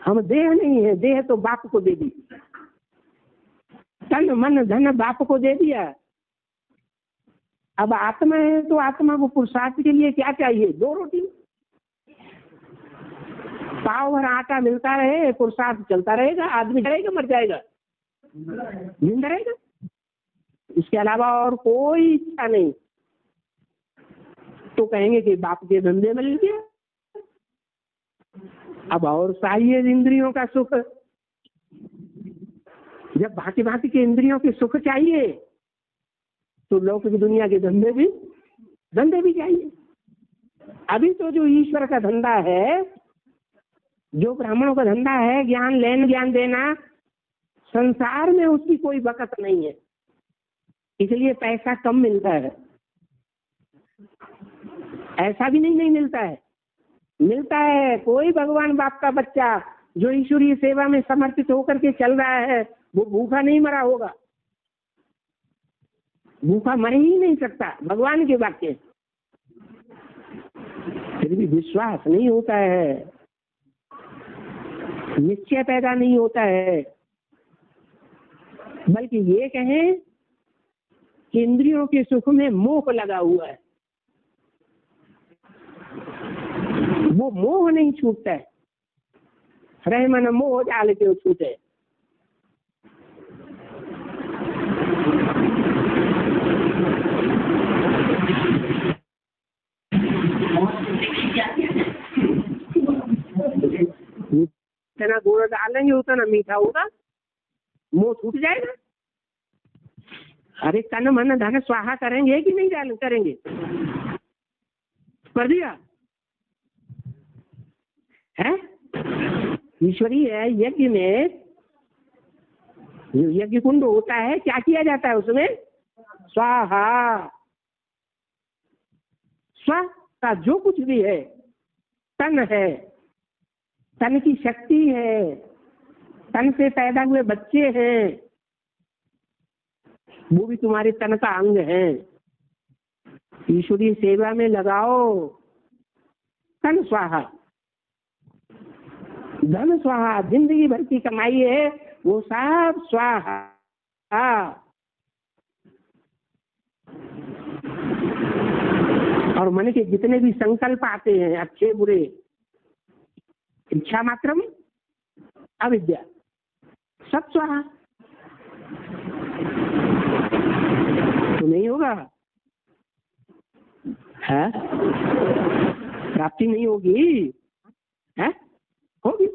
[SPEAKER 3] हम देह नहीं है, देह तो बाप को दे दी, तन मन धन बाप को दे दिया। अब आत्मा है तो आत्मा को पुरुषार्थ के लिए क्या चाहिए? 2 रोटी, पाव भर आटा मिलता रहे, पुरुषार्थ चलता रहेगा, आदमी रहेगा मर जाएगा, जिंदा रहेगा। इसके अलावा और कोई इच्छा नहीं। तो कहेंगे कि बाप के धंधे में लग गया। अब और चाहिए इंद्रियों का सुख। जब भांति भांति के इंद्रियों के सुख चाहिए तो लौकिक दुनिया के धंधे भी चाहिए। अभी तो जो ईश्वर का धंधा है, जो ब्राह्मणों का धंधा है, ज्ञान लेना ज्ञान देना, संसार में उसकी कोई बकत नहीं है, इसलिए पैसा कम मिलता है। ऐसा भी नहीं मिलता है, मिलता है। कोई भगवान बाप का बच्चा जो ईश्वरीय सेवा में समर्पित होकर के चल रहा है वो भूखा नहीं मरा होगा, भूखा मर ही नहीं सकता भगवान के वाक्य। फिर भी विश्वास नहीं होता है, निश्चय पैदा नहीं होता है। बल्कि ये कहें कि इंद्रियों के सुख में मोह लगा हुआ है, वो मोह नहीं छूटता है। रहे मन मोह जाल के छूटे। जितना गुड़ डालेंगे उतना मीठा होगा, मोह छूट जाएगा। अरे तन मन धन स्वाहा करेंगे कि नहीं करेंगे? कर दिया है। ईश्वरीय यज्ञ में जो यज्ञ कुंड होता है, क्या किया जाता है उसमें? स्वाहा। स्व का जो कुछ भी है, तन है, तन की शक्ति है, तन से पैदा हुए बच्चे हैं, वो भी तुम्हारे तन का अंग है। ईश्वरीय सेवा में लगाओ, तन स्वाहा। धन स्वाहा, जिंदगी भर की कमाई है वो सब स्वाहा। और मन के जितने भी संकल्प आते हैं, अच्छे बुरे, इच्छा मात्रम अविद्या, सब स्वाहा। तो नहीं होगा है, प्राप्ति नहीं होगी है, होगी।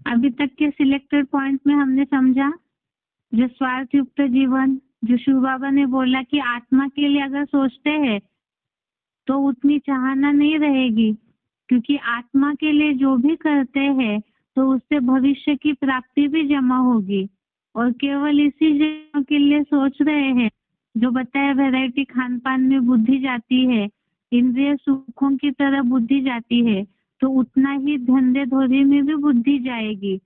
[SPEAKER 1] अभी तक के सिलेक्टेड पॉइंट में हमने समझा जो स्वार्थ युक्त जीवन, जो शिव बाबा ने बोला कि आत्मा के लिए अगर सोचते हैं तो उतनी चाहना नहीं रहेगी, क्योंकि आत्मा के लिए जो भी करते हैं तो उससे भविष्य की प्राप्ति भी जमा होगी। और केवल इसी जन्म के लिए सोच रहे हैं, जो बताया वैरायटी खान पान में बुद्धि जाती है, इंद्रिय सुखों की तरह बुद्धि जाती है, तो उतना ही धंधे धोरी में भी बुद्धि जाएगी,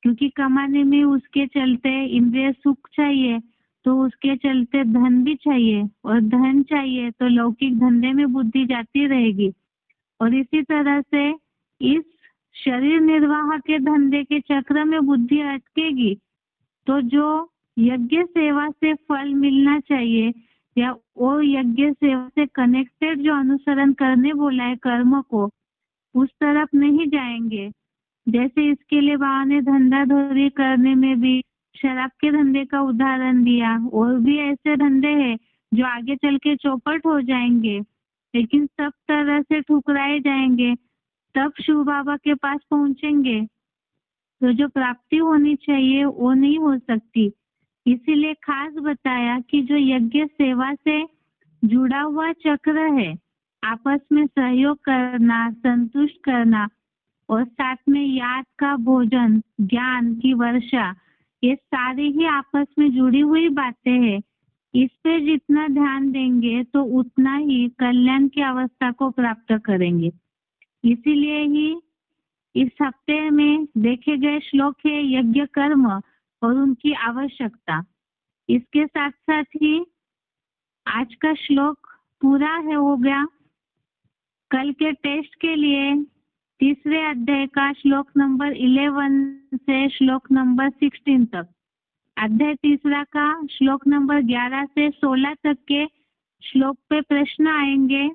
[SPEAKER 1] क्योंकि कमाने में उसके चलते इंद्रिय सुख चाहिए, तो उसके चलते धन भी चाहिए, और धन चाहिए तो लौकिक धंधे में बुद्धि जाती रहेगी। और इसी तरह से इस शरीर निर्वाह के धंधे के चक्र में बुद्धि अटकेगी, तो जो यज्ञ सेवा से फल मिलना चाहिए या वो यज्ञ सेवा से कनेक्टेड जो अनुसरण करने बोला है कर्म को, उस तरफ नहीं जाएंगे। जैसे इसके लिए बाबा ने धंधा धोरी करने में भी शराब के धंधे का उदाहरण दिया, और भी ऐसे धंधे हैं जो आगे चल के चौपट हो जाएंगे, लेकिन सब तरह से ठुकराए जाएंगे, तब शिव बाबा के पास पहुंचेंगे तो जो प्राप्ति होनी चाहिए वो नहीं हो सकती। इसीलिए खास बताया कि जो यज्ञ सेवा से जुड़ा हुआ चक्र है, आपस में सहयोग करना, संतुष्ट करना, और साथ में याद का भोजन, ज्ञान की वर्षा, ये सारी ही आपस में जुड़ी हुई बातें हैं। इस पे जितना ध्यान देंगे तो उतना ही कल्याण की अवस्था को प्राप्त करेंगे। इसीलिए ही इस हफ्ते में देखे गए श्लोक है यज्ञ कर्म और उनकी आवश्यकता। इसके साथ साथ ही आज का श्लोक पूरा है हो गया। कल के टेस्ट के लिए तीसरे अध्याय का श्लोक नंबर 11 से श्लोक नंबर 16 तक, अध्याय तीसरा का श्लोक नंबर 11 से 16 तक के श्लोक पे प्रश्न आएंगे।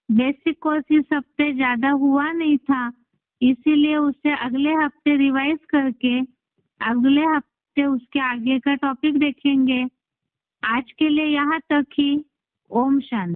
[SPEAKER 1] बेसिक कोर्स इस हफ्ते ज्यादा हुआ नहीं था, इसीलिए उसे अगले हफ्ते रिवाइज करके अगले हफ्ते उसके आगे का टॉपिक देखेंगे। आज के लिए यहाँ तक ही। ओम शांति।